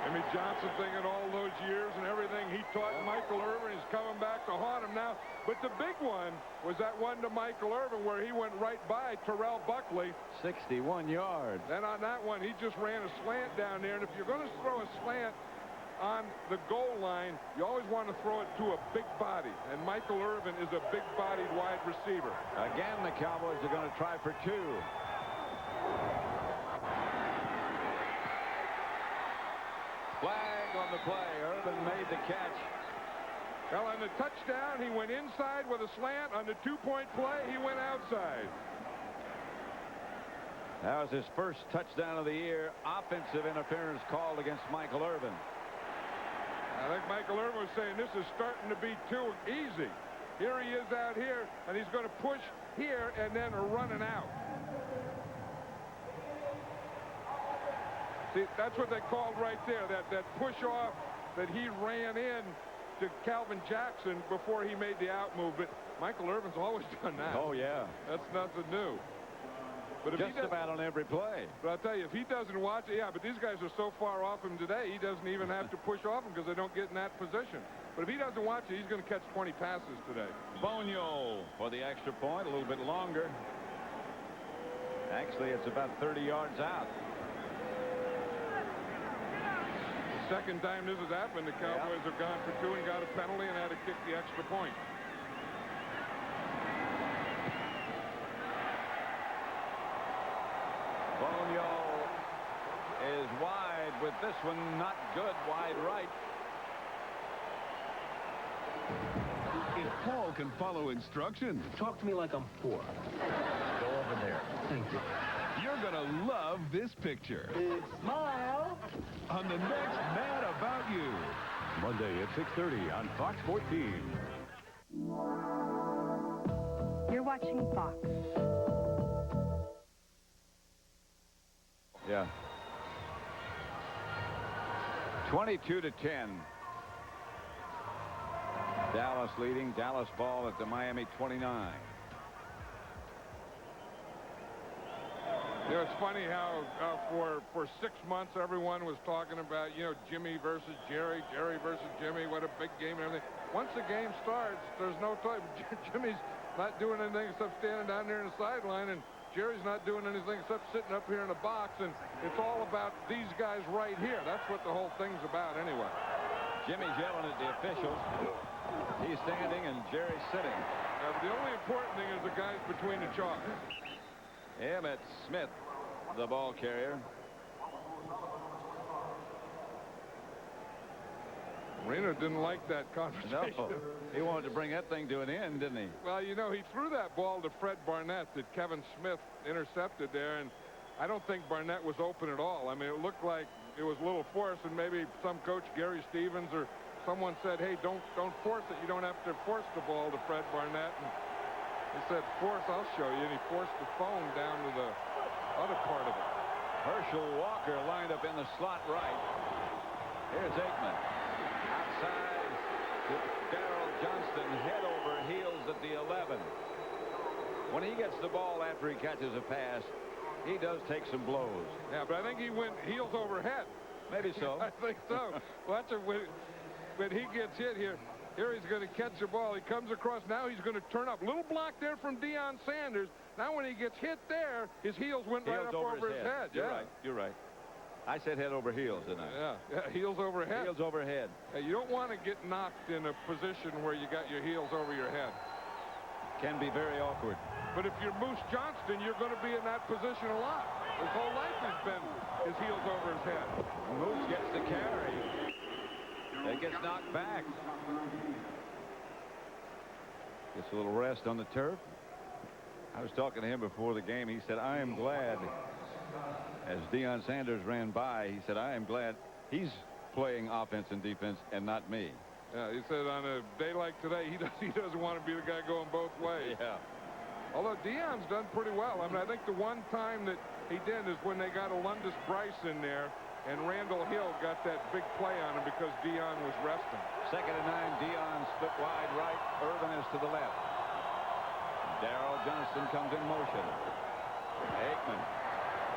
Jimmy Johnson thinking all those years and everything he taught Michael Irvin is coming back to haunt him now. But the big one was that one to Michael Irvin where he went right by Terrell Buckley. 61 yards. Then on that one, he just ran a slant down there. And if you're going to throw a slant on the goal line, you always want to throw it to a big body. And Michael Irvin is a big-bodied wide receiver. Again, the Cowboys are going to try for 2. Flag on the play. Irvin made the catch. Well, on the touchdown, he went inside with a slant. On the 2-point play, he went outside. That was his first touchdown of the year. Offensive interference called against Michael Irvin. I think Michael Irvin was saying this is starting to be too easy. Here he is out here, and he's going to push here and then running out. See, that's what they called right there, that push off that he ran in to Calvin Jackson before he made the out move. But Michael Irvin's always done that. Oh, yeah. That's nothing new. But if just about on every play. But I'll tell you, if he doesn't watch it, yeah, but these guys are so far off him today, he doesn't even have to push off him because they don't get in that position. But if he doesn't watch it, he's going to catch 20 passes today. Bonio for the extra point, a little bit longer. Actually, it's about 30 yards out. Second time this has happened, the Cowboys have gone for 2 and got a penalty and had to kick the extra point. Bonio is wide with this one, not good, wide right. If Paul can follow instructions, Talk to me like I'm 4. Go over there. Thank you. you're gonna love this picture Big smile. on the next Mad About You. Monday at 6:30 on Fox 14. You're watching Fox. Yeah. 22-10. Dallas leading. Dallas ball at the Miami 29. You know, it's funny how for 6 months everyone was talking about, you know, Jimmy versus Jerry, Jerry versus Jimmy, what a big game and everything. Once the game starts, there's no time. Jimmy's not doing anything except standing down there in the sideline, and Jerry's not doing anything except sitting up here in the box, and it's all about these guys right here. That's what the whole thing's about anyway. Jimmy's yelling at the officials. He's standing and Jerry's sitting. The only important thing is the guys between the chalk. Emmitt Smith, the ball carrier. Marino didn't like that conversation. No, he wanted to bring that thing to an end, didn't he? Well, you know, he threw that ball to Fred Barnett that Kevin Smith intercepted there, and I don't think Barnett was open at all. I mean, it looked like it was a little forced, and maybe some coach, Gary Stevens, or someone said, hey, don't force it. You don't have to force the ball to Fred Barnett. And he said, force, I'll show you. And he forced the phone down to the other part of it. Herschel Walker lined up in the slot right. Here's Aikman. Outside to Darrell Johnston, head over heels at the 11. When he gets the ball after he catches a pass, he does take some blows. Yeah, but I think he went heels over head. Maybe so. I think so. Watch it when he gets hit here. Here he's going to catch the ball. He comes across. Now he's going to turn up. Little block there from Deion Sanders. Now when he gets hit there, his heels went right up over his head. You're right. You're right. I said head over heels, didn't I? Yeah, heels over head. Heels over head. You don't want to get knocked in a position where you got your heels over your head. Can be very awkward. But if you're Moose Johnston, you're going to be in that position a lot. His whole life has been his heels over his head. Moose gets the carry. It gets knocked back. Gets a little rest on the turf. I was talking to him before the game. He said, I am glad, as Deion Sanders ran by, he said, I am glad he's playing offense and defense and not me. Yeah, he said on a day like today, he doesn't want to be the guy going both ways. Yeah. Although Deion's done pretty well. I mean, I think the one time that he did is when they got Alundis Bryce in there, and Randall Hill got that big play on him because Deion was resting. 2nd and 9, Deion split wide right. Irvin is to the left. Darrell Johnston comes in motion. Aikman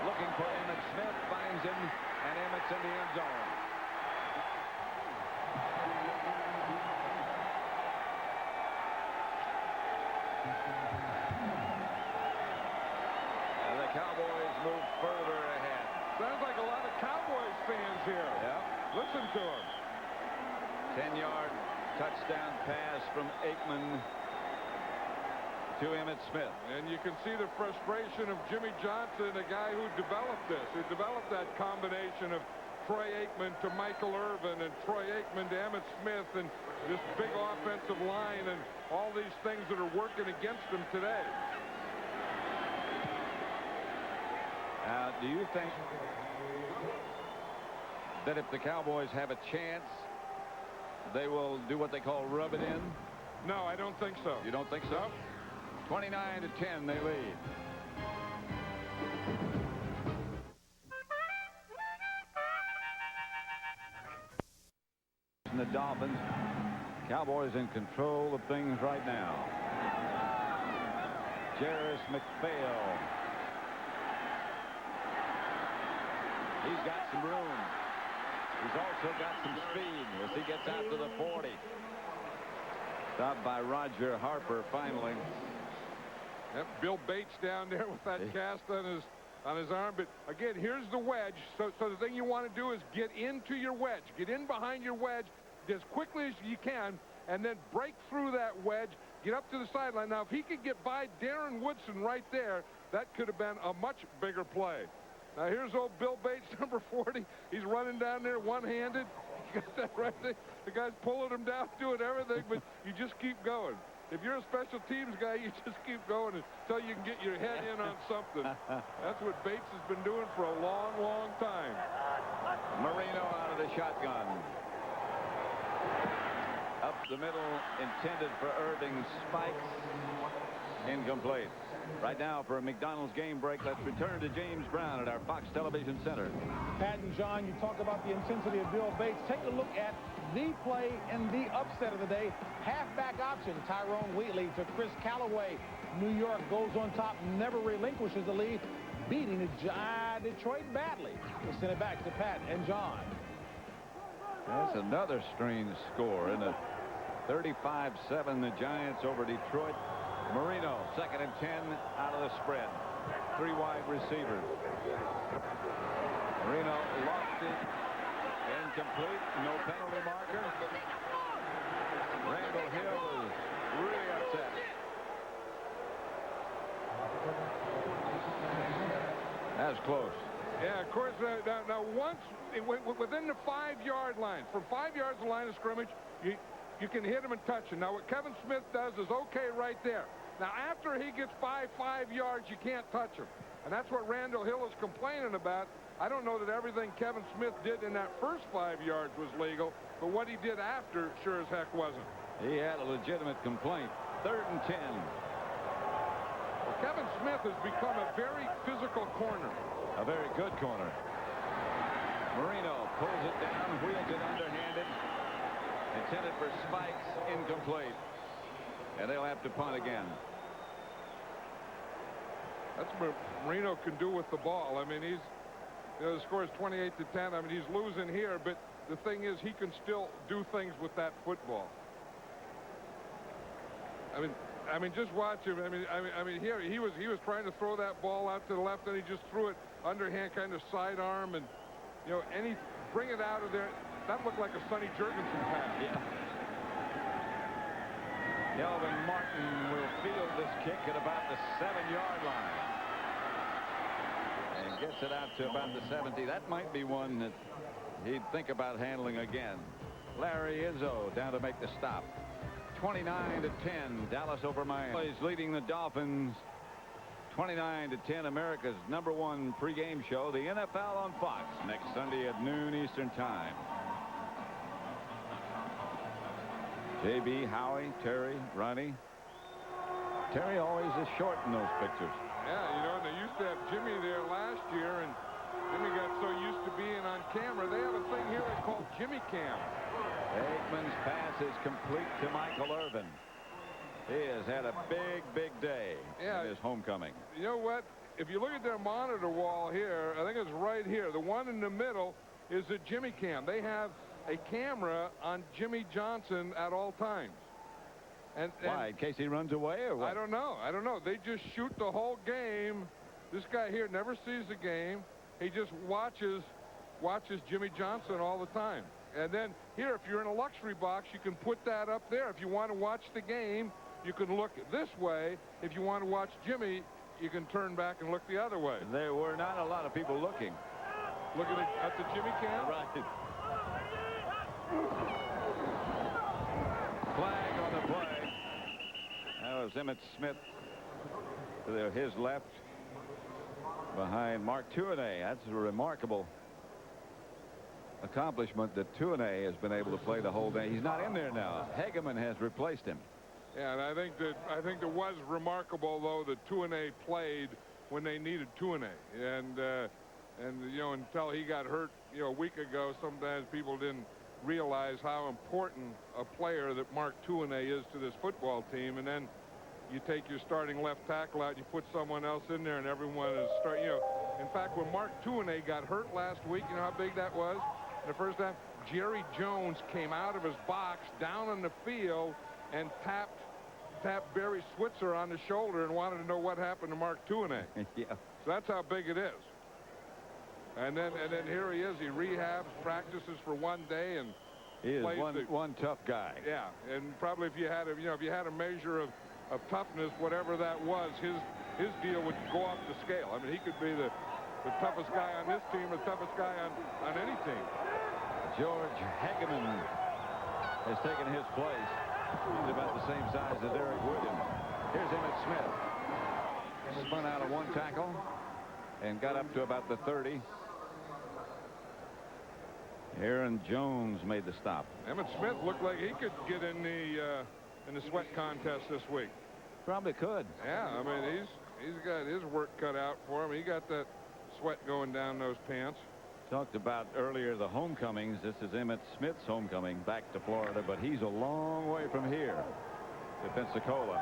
looking for Emmitt Smith, finds him, and Emmitt's in the end zone. And the Cowboys move further ahead. Sounds like a lot of Cowboys fans here. Yeah. Listen to him. 10-yard touchdown pass from Aikman to Emmitt Smith. And you can see the frustration of Jimmy Johnson, a guy who developed this. Who developed that combination of Troy Aikman to Michael Irvin and Troy Aikman to Emmitt Smith and this big offensive line and all these things that are working against him today. Do you think that if the Cowboys have a chance, they will do what they call rub it in? No, I don't think so. You don't think so? 29-10, they lead. And the Dolphins, Cowboys in control of things right now. Jarris McPhail. He's got some room. He's also got some speed as he gets out to the 40. Stopped by Roger Harper finally. Yep, Bill Bates down there with that cast on his arm. But again, here's the wedge. So the thing you want to do is get into your wedge. Get in behind your wedge as quickly as you can, and then break through that wedge. Get up to the sideline. Now, if he could get by Darren Woodson right there, that could have been a much bigger play. Now, here's old Bill Bates, number 40. He's running down there one-handed. You got that right. The guy's pulling him down, doing everything, but you just keep going. If you're a special teams guy, you just keep going until you can get your head in on something. That's what Bates has been doing for a long, long time. Marino out of the shotgun. Up the middle, intended for Irving. Spikes. Incomplete. Right now, for a McDonald's game break, let's return to James Brown at our Fox Television Center. Pat and John, you talk about the intensity of Bill Bates. Take a look at the play and the upset of the day. Halfback option, Tyrone Wheatley to Chris Callaway. New York goes on top, never relinquishes the lead, beating Detroit badly. We'll send it back to Pat and John. That's another strange score. In a 35-7, the Giants over Detroit. Marino, 2nd and 10 out of the spread. 3 wide receivers. Marino lost it. Incomplete. No penalty marker. Randall Hill is really upset. That's close. Yeah, of course. Now once within the 5-yard line, from 5 yards of the line of scrimmage, you can hit him and touch him. Now what Kevin Smith does is okay right there. Now after he gets 5 yards, you can't touch him. And that's what Randall Hill is complaining about. I don't know that everything Kevin Smith did in that first 5 yards was legal, but what he did after sure as heck wasn't. He had a legitimate complaint. 3rd and 10. Well, Kevin Smith has become a very physical corner. A very good corner. Marino pulls it down, wheels it underhanded. Intended for Spikes, incomplete. And they'll have to punt again. That's what Marino can do with the ball. I mean, the score is 28-10. I mean, he's losing here, but the thing is, he can still do things with that football. I mean, just watch him. I mean, here he was trying to throw that ball out to the left, and he just threw it underhand, kind of sidearm, and bring it out of there. That looked like a Sonny Jurgensen pass. Yeah. Kelvin Martin will field this kick at about the 7-yard line. And gets it out to about the 70. That might be one that he'd think about handling again. Larry Izzo down to make the stop. 29-10, Dallas over Miami. He's leading the Dolphins 29-10, America's #1 pregame show, the NFL on Fox, next Sunday at noon Eastern Time. JB, Howie, Terry, Ronnie. Terry always is short in those pictures. Yeah, and they used to have Jimmy there last year, and Jimmy got so used to being on camera. They have a thing here they call Jimmy Cam. Aikman's pass is complete to Michael Irvin. He has had a big day in his homecoming. You know what? If you look at their monitor wall here, I think it's right here. The one in the middle is a Jimmy Cam. They have a camera on Jimmy Johnson at all times. And why? In case he runs away or what? I don't know. They just shoot the whole game. This guy here never sees the game. He just watches Jimmy Johnson all the time. And then here, if you're in a luxury box, you can put that up there. If you want to watch the game, you can look this way. If you want to watch Jimmy, you can turn back and look the other way. There were not a lot of people looking. Looking at the Jimmy Cam? Right. Flag on the play. That was Emmitt Smith to his left behind Mark Tuinei. That's a remarkable accomplishment that Tuinei has been able to play the whole day. He's not in there now. Hageman has replaced him. Yeah, and I think that was remarkable though that Tuinei played when they needed Tuinei, and until he got hurt a week ago, sometimes people didn't realize how important a player that Mark Tuinei is to this football team. And then you take your starting left tackle out, you put someone else in there, and everyone is starting. In fact, when Mark Tuinei got hurt last week, you know how big that was? In the first half, Jerry Jones came out of his box down on the field and tapped Barry Switzer on the shoulder and wanted to know what happened to Mark Tuinei. Yeah. So that's how big it is. And then here he is. He rehabs, practices for one day, and he is one tough guy. Yeah, and probably if you had a measure of toughness, whatever that was, his deal would go off the scale. I mean, he could be the toughest guy on this team, the toughest guy on any team. George Hageman has taken his place. He's about the same size as Eric Williams. Here's Emmitt Smith. Spun out of one tackle and got up to about the 30. Aaron Jones made the stop. Emmitt Smith looked like he could get in the sweat contest this week. Probably could. Yeah, I mean, he's got his work cut out for him. He got that sweat going down those pants. Talked about earlier the homecomings. This is Emmitt Smith's homecoming back to Florida, but he's a long way from here to Pensacola.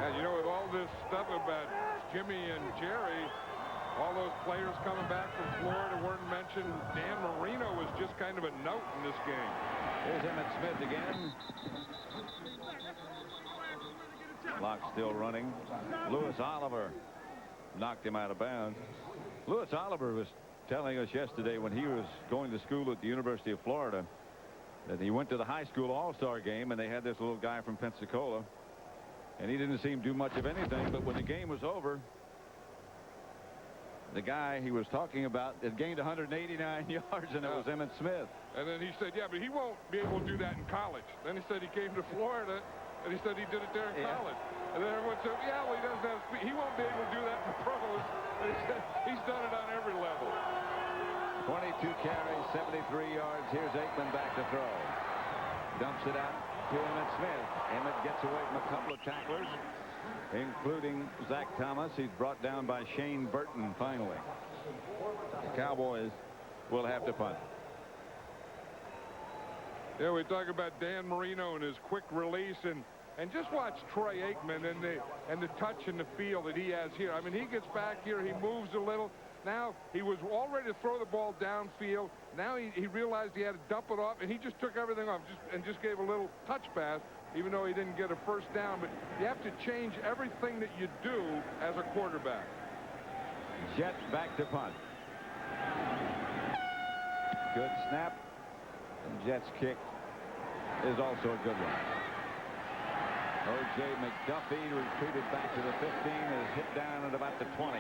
And you know, with all this stuff about Jimmy and Jerry, all those players coming back from Florida weren't mentioned. Dan Marino was just kind of a note in this game. Here's Emmitt Smith again. Clock still running. Louis Oliver knocked him out of bounds. Louis Oliver was telling us yesterday when he was going to school at the University of Florida that he went to the high school all-star game and they had this little guy from Pensacola and he didn't seem to do much of anything, but when the game was over, the guy he was talking about had gained 189 yards, and it was Emmitt Smith. And then he said, yeah, but he won't be able to do that in college. Then he said he came to Florida and he said he did it there in college. And then everyone said, yeah, well, he doesn't have speed. He won't be able to do that in the pros. And he said he's done it on every level. 22 carries, 73 yards. Here's Aikman back to throw. Dumps it out to Emmitt Smith. Emmitt gets away from a couple of tacklers, including Zach Thomas. He's brought down by Shane Burton finally. The Cowboys will have to punt. Yeah, we talk about Dan Marino and his quick release, and just watch Troy Aikman and the touch in the field that he has here. I mean, he gets back here, he moves a little. Now he was all ready to throw the ball downfield. Now he realized he had to dump it off, and he just took everything off and just gave a little touch pass, even though he didn't get a first down. But you have to change everything that you do as a quarterback. Jets back to punt. Good snap. And Jets kick is also a good one. O.J. McDuffie retreated back to the 15, is hit down at about the 20.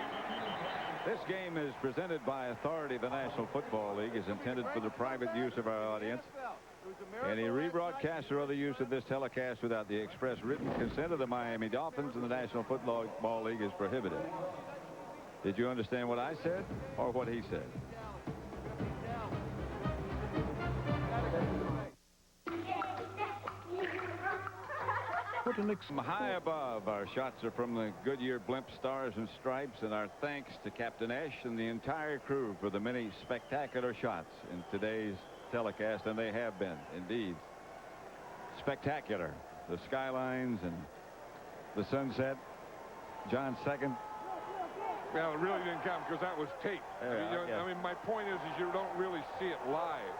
This game is presented by authority of the National Football League, is intended for the private use of our audience. Any rebroadcast or other use of this telecast without the express written consent of the Miami Dolphins and the National Football League is prohibited. Did you understand what I said or what he said? From high above, our shots are from the Goodyear Blimp Stars and Stripes, and our thanks to Captain Ash and the entire crew for the many spectacular shots in today's telecast, and they have been indeed spectacular. The skylines and the sunset. John second. Well, it really didn't count because that was tape. I mean, my point is you don't really see it live.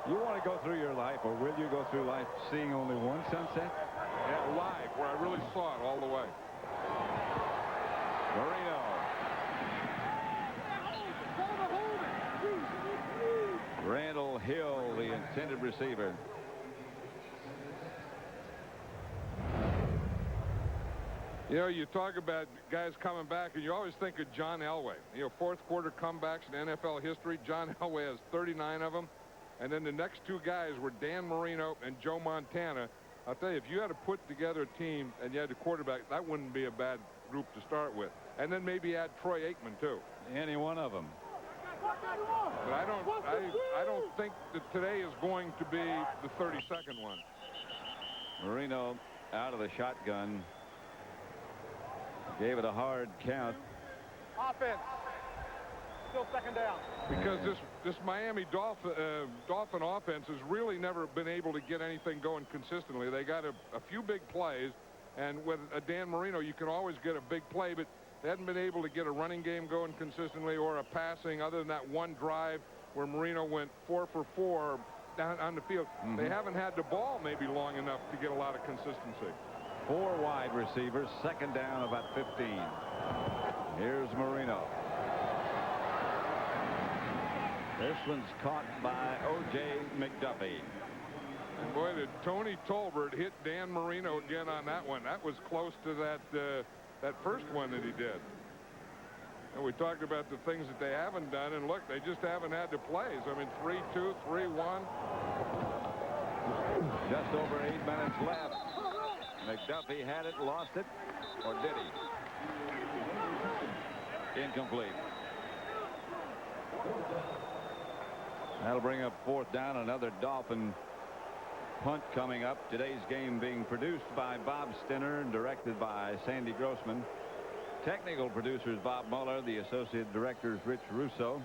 You want to go through your life, or will you go through life seeing only one sunset? Yeah, live, where I really saw it all the way. Marino. Randall Hill, the intended receiver. You know, you talk about guys coming back, and you always think of John Elway. You know, fourth quarter comebacks in NFL history. John Elway has 39 of them. And then the next two guys were Dan Marino and Joe Montana. I'll tell you, if you had to put together a team and you had a quarterback, that wouldn't be a bad group to start with. And then maybe add Troy Aikman, too. Any one of them. But I don't think that today is going to be the 32nd one. Marino out of the shotgun. Gave it a hard count. Offense. Still second down. Because this Miami Dolphin offense has really never been able to get anything going consistently. They got a few big plays, and with a Dan Marino, you can always get a big play, but they hadn't been able to get a running game going consistently or a passing other than that one drive where Marino went 4 for 4 down on the field. They haven't had the ball maybe long enough to get a lot of consistency. 4 wide receivers, second down about 15. Here's Marino. This one's caught by O.J. McDuffie. And boy, did Tony Tolbert hit Dan Marino again on that one. That was close to that first one that he did. And we talked about the things that they haven't done, and look, they just haven't had the plays. I mean, 3-2, 3-1. Just over 8 minutes left. McDuffie had it, lost it, or did he? Incomplete. That'll bring up 4th down. Another Dolphin punt coming up. Today's game being produced by Bob Stinner and directed by Sandy Grossman. Technical producers Bob Muller. The associate directors Rich Russo.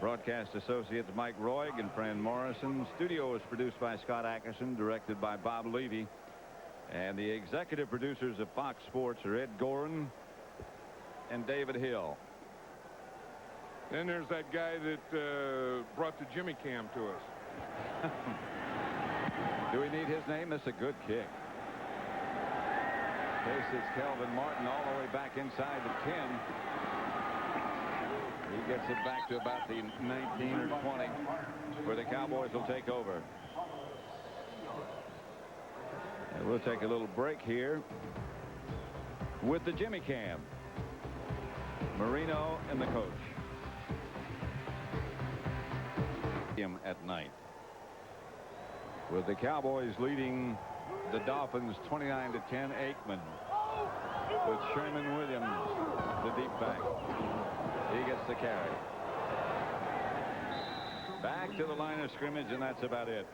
Broadcast associates Mike Roig and Fran Morrison. Studio is produced by Scott Ackerson, directed by Bob Levy. And the executive producers of Fox Sports are Ed Gorin and David Hill. Then there's that guy that brought the Jimmy Cam to us. Do we need his name? That's a good kick. Faces Kelvin Martin all the way back inside the 10. He gets it back to about the 19 or 20 where the Cowboys will take over. And we'll take a little break here with the Jimmy Cam. Marino and the coach. Him at night. With the Cowboys leading the Dolphins 29-10. Aikman with Sherman Williams, the deep back. He gets the carry. Back to the line of scrimmage, and that's about it.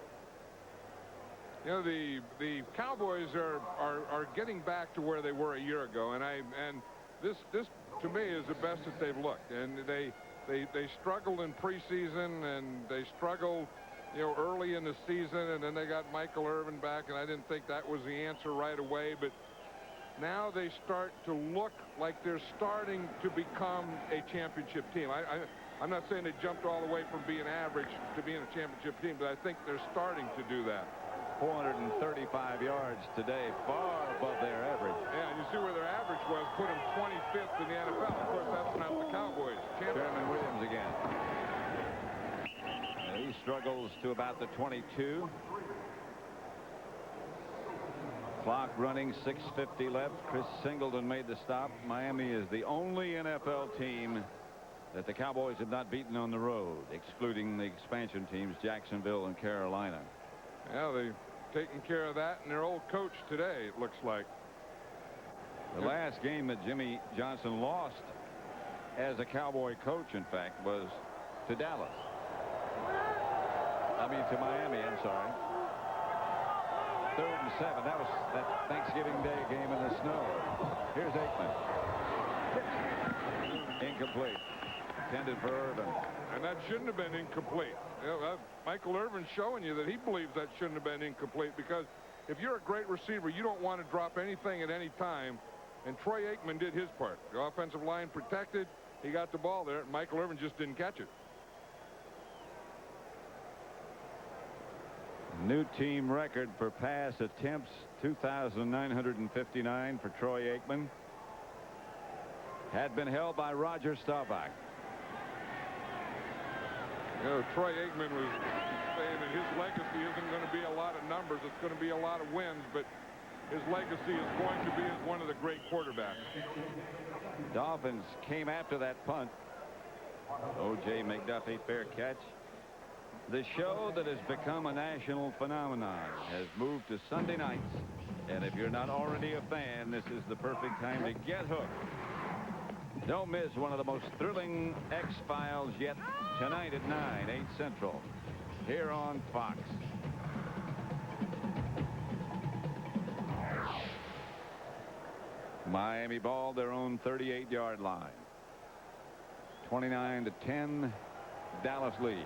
You know, the Cowboys are getting back to where they were a year ago, and this to me is the best that they've looked. And they struggled in preseason, and they struggled, you know, early in the season, and then they got Michael Irvin back, and I didn't think that was the answer right away, but now they start to look like they're starting to become a championship team. I'm not saying they jumped all the way from being average to being a championship team, but I think they're starting to do that. 435 yards today, far above their average. Yeah, and you see where their average was, put them 25th in the NFL. Of course, that's not the Cowboys. Sherman Williams again. He struggles to about the 22. Clock running, 6:50 left. Chris Singleton made the stop. Miami is the only NFL team that the Cowboys have not beaten on the road, excluding the expansion teams Jacksonville and Carolina. Yeah, they've taken care of that, and their old coach today, it looks like. The last game that Jimmy Johnson lost as a Cowboy coach, in fact, was to Dallas. To Miami, I'm sorry. 3rd and 7. That was that Thanksgiving Day game in the snow. Here's Aikman. Incomplete. Intended for Irvin. And that shouldn't have been incomplete. You know, Michael Irvin's showing you that he believes that shouldn't have been incomplete, because if you're a great receiver, you don't want to drop anything at any time. And Troy Aikman did his part. The offensive line protected. He got the ball there. Michael Irvin just didn't catch it. New team record for pass attempts, 2,959 for Troy Aikman. Had been held by Roger Staubach. You know, Troy Aikman was saying that his legacy isn't going to be a lot of numbers. It's going to be a lot of wins, but his legacy is going to be as one of the great quarterbacks. Dolphins came after that punt. O.J. McDuffie, fair catch. The show that has become a national phenomenon has moved to Sunday nights. And if you're not already a fan, this is the perfect time to get hooked. Don't miss one of the most thrilling X-Files yet tonight at 9, 8 Central, here on Fox. Miami ball, their own 38-yard line. 29-10, Dallas lead.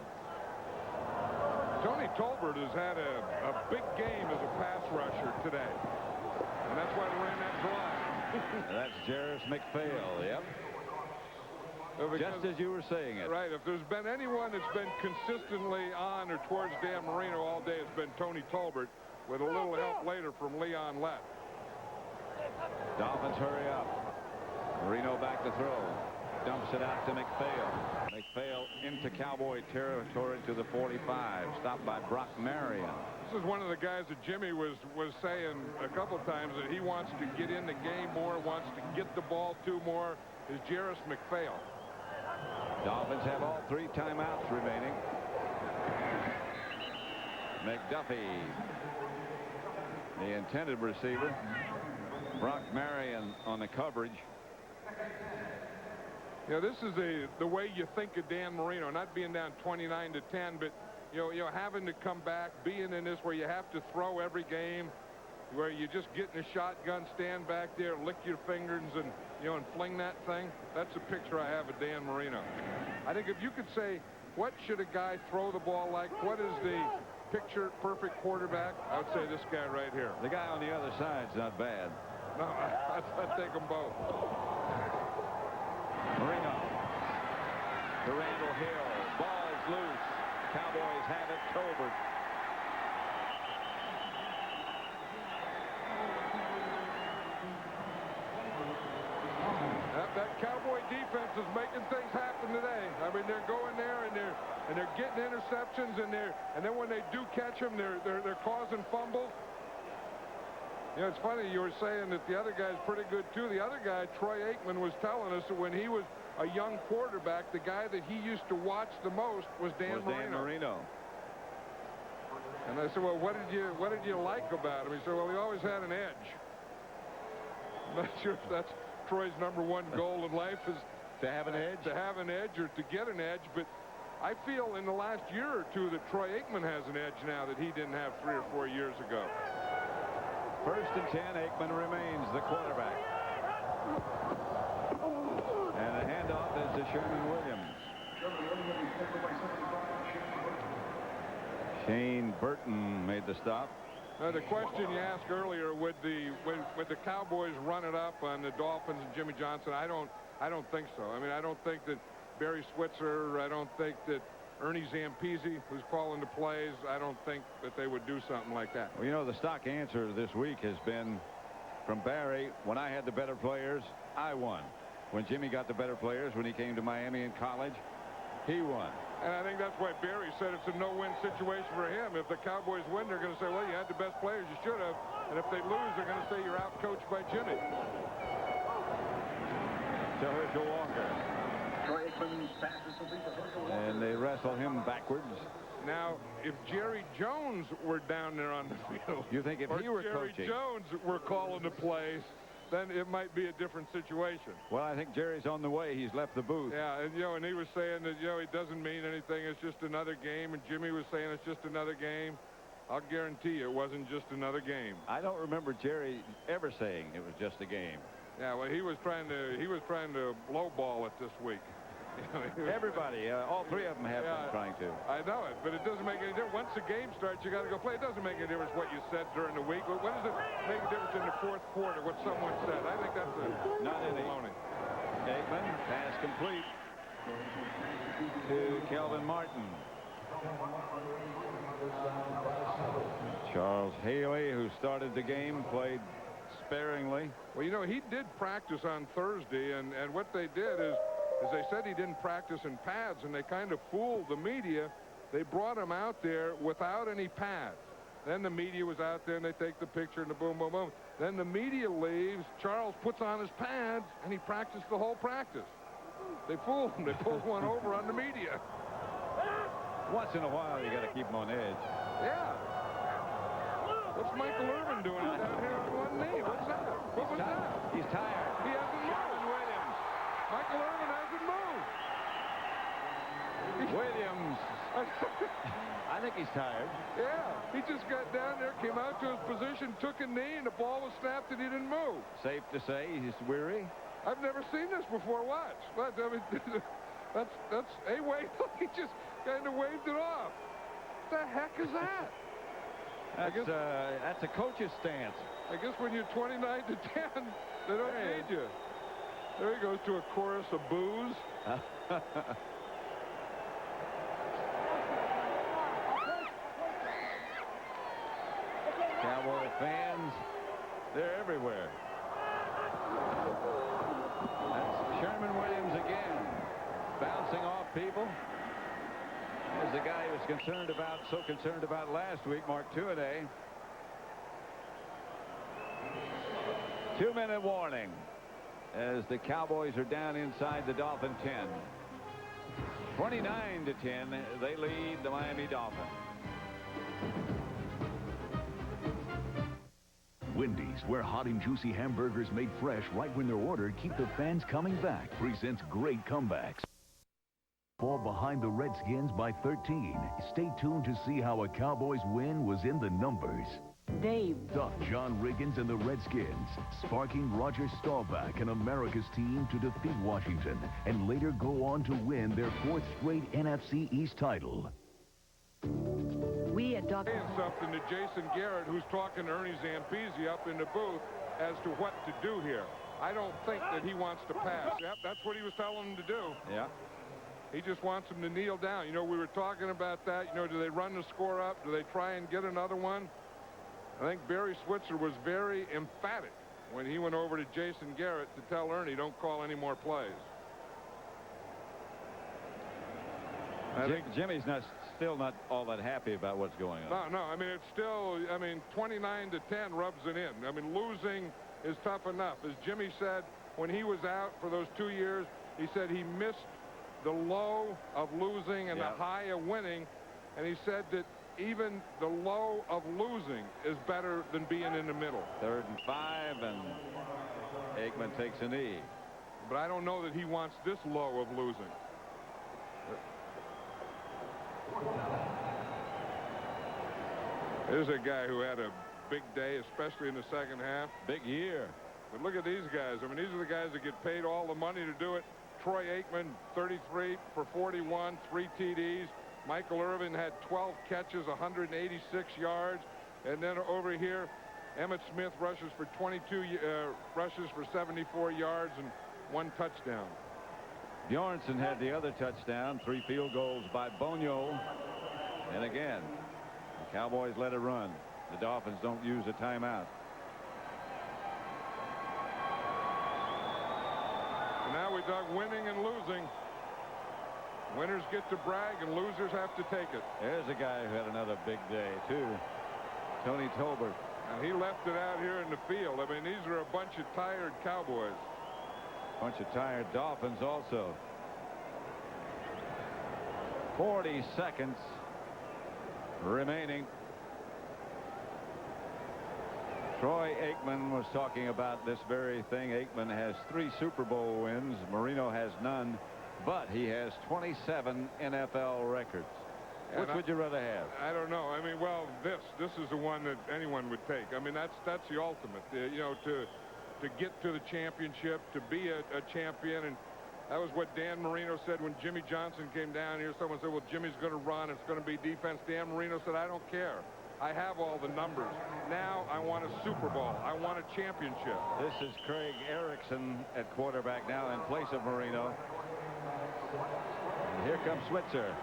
Tony Tolbert has had a big game as a pass rusher today. And that's why they ran that drive. That's Jarris McPhail, yep. Just as you were saying it. Right. If there's been anyone that's been consistently on or towards Dan Marino all day, it's been Tony Tolbert, with a little help later from Leon Lett. Dolphins hurry up. Marino back to throw. Dumps it out to McPhail. McPhail into Cowboy territory to the 45. Stopped by Brock Marion. This is one of the guys that Jimmy was saying a couple of times, that he wants to get in the game more, wants to get the ball to more. is Jarris McPhail. Dolphins have all 3 timeouts remaining. McDuffie, the intended receiver. Brock Marion on the coverage. Yeah, this is the way you think of Dan Marino, not being down 29-10, but you know, having to come back, being in this where you have to throw every game, where you just get in a shotgun, stand back there, lick your fingers, and and fling that thing. That's a picture I have of Dan Marino. I think if you could say, what should a guy throw the ball like? What is the picture perfect quarterback? I would say this guy right here. The guy on the other side's not bad. No, I'd take them both. Marino to Randall Hill. Ball's loose. Cowboys have it. Tolbert. That Cowboy defense is making things happen today. I mean, they're going there and they're getting interceptions, and then when they do catch them, they're causing fumbles. You know, it's funny you were saying that the other guy's pretty good too. The other guy, Troy Aikman, was telling us that when he was a young quarterback, the guy that he used to watch the most was Dan Marino. And I said, well, what did you like about him? He said, well, he always had an edge. I'm not sure if that's Troy's #1 goal in life, is to have an edge? To have an edge or to get an edge. But I feel in the last year or two that Troy Aikman has an edge now that he didn't have 3 or 4 years ago. 1st and 10. Aikman remains the quarterback. And the handoff is to Sherman Williams. Shane Burton made the stop. Now, the question you asked earlier, would the Cowboys run it up on the Dolphins and Jimmy Johnson? I don't think so. I mean, I don't think that Barry Switzer, I don't think that Ernie Zampese, who's calling the plays, I don't think that they would do something like that. Well, you know, the stock answer this week has been from Barry, when I had the better players, I won. When Jimmy got the better players, when he came to Miami in college, he won. And I think that's why Barry said it's a no-win situation for him. If the Cowboys win, they're going to say, well, you had the best players, you should have. And if they lose, they're going to say you're out-coached by Jimmy. So Herschel Walker. And they wrestle him backwards. Now, if Jerry Jones were down there on the field, you think if he were Jerry coaching, Jones were calling the plays, then it might be a different situation. Well, I think Jerry's on the way. He's left the booth. Yeah, and and he was saying that it doesn't mean anything. It's just another game. And Jimmy was saying it's just another game. I'll guarantee you it wasn't just another game. I don't remember Jerry ever saying it was just a game. Yeah, well, he was trying to lowball it this week. Everybody, all 3 of them have been trying to. I know it, but it doesn't make any difference. Once the game starts, you got to go play. It doesn't make any difference what you said during the week. What does it make a difference in the 4th quarter, what someone said? I think that's not any. Aikman, pass complete to Kelvin Martin. Charles Haley, who started the game, played sparingly. Well, he did practice on Thursday, and what they did is they said he didn't practice in pads, and they kind of fooled the media. They brought him out there without any pads. Then the media was out there, and they take the picture, and the boom, boom, boom. Then the media leaves. Charles puts on his pads, and he practiced the whole practice. They fooled him. They pulled one over on the media. Once in a while, you got to keep him on edge. Yeah. What's Michael Irvin doing down here on one knee? What's that? What was that? He's tired. He hasn't moved. Williams. Michael Irvin hasn't moved. Williams. I think he's tired. Yeah. He just got down there, came out to his position, took a knee, and the ball was snapped, and he didn't move. Safe to say he's weary. I've never seen this before. Watch. I mean, that's a way. He just kind of waved it off. What the heck is that? That's a coach's stance. I guess when you're 29-10, they don't need you. There he goes to a chorus of boos. Cowboy fans, they're everywhere. That's Sherman Williams again, bouncing off people. As the guy he was so concerned about last week, Mark Tuanay. 2-minute warning. as the Cowboys are down inside the Dolphin 10. 29-10, they lead the Miami Dolphins. Wendy's, where hot and juicy hamburgers made fresh right when they're ordered keep the fans coming back, presents great comebacks. Fall behind the Redskins by 13. Stay tuned to see how a Cowboys win was in the numbers. Dave. Duck John Riggins and the Redskins, sparking Roger Staubach and America's team to defeat Washington, and later go on to win their 4th straight NFC East title. We at Duck. Saying something to Jason Garrett, who's talking to Ernie Zampese up in the booth as to what to do here. I don't think that he wants to pass. Yep, that's what he was telling him to do. Yeah. He just wants him to kneel down. You know, we were talking about that. You know, do they run the score up? Do they try and get another one? I think Barry Switzer was very emphatic when he went over to Jason Garrett to tell Ernie, don't call any more plays. I think Jimmy's still not all that happy about what's going on. No, I mean, it's still, 29-10 rubs it in. I mean, losing is tough enough. As Jimmy said, when he was out for those 2 years, he said he missed the low of losing and the high of winning, and he said that even the low of losing is better than being in the middle. 3rd and 5, and Aikman takes a knee. But I don't know that he wants this low of losing. There's a guy who had a big day, especially in the second half. Big year. But look at these guys. I mean, these are the guys that get paid all the money to do it. Troy Aikman, 33 for 41, 3 TDs. Michael Irvin had 12 catches, 186 yards. And then over here, Emmitt Smith rushes for 22 rushes for 74 yards and 1 touchdown. Bjornsson had the other touchdown, 3 field goals by Bonio. And again, the Cowboys let it run. The Dolphins don't use a timeout. And now we talk winning and losing. Winners get to brag and losers have to take it. There's a guy who had another big day, too. Tony Tolbert. And he left it out here in the field. I mean, these are a bunch of tired Cowboys. Bunch of tired Dolphins also. 40 seconds remaining. Troy Aikman was talking about this very thing. Aikman has 3 Super Bowl wins. Marino has none, but he has 27 NFL records. Which would you rather have? I don't know. I mean, well, this is the one that anyone would take. I mean, that's the ultimate. You know, to get to the championship, to be a champion. And that was what Dan Marino said when Jimmy Johnson came down here. Someone said, well, Jimmy's going to run. It's going to be defense. Dan Marino said, I don't care. I have all the numbers. Now I want a Super Bowl. I want a championship. This is Craig Erickson at quarterback now in place of Marino. And here comes Switzer.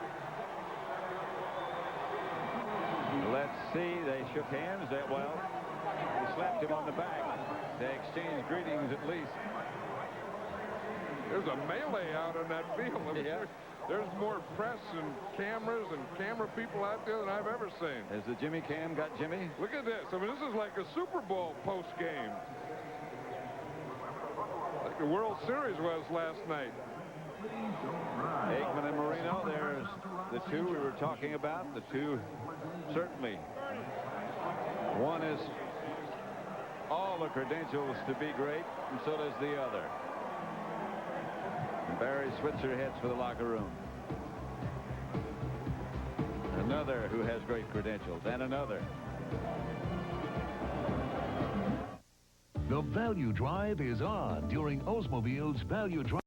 Let's see. They shook hands. Well, he slapped him on the back. They exchanged greetings at least. There's a melee out on that field. I mean, there's more press and cameras and camera people out there than I've ever seen. Has the Jimmy Cam got Jimmy? Look at this. I mean, this is like a Super Bowl post game. Like the World Series was last night. Aikman and Marino, there's the 2 we were talking about. The 2, certainly. One is all the credentials to be great, and so does the other. Barry Switzer heads for the locker room. Another who has great credentials, and another. The Value Drive is on during Oldsmobile's Value Drive.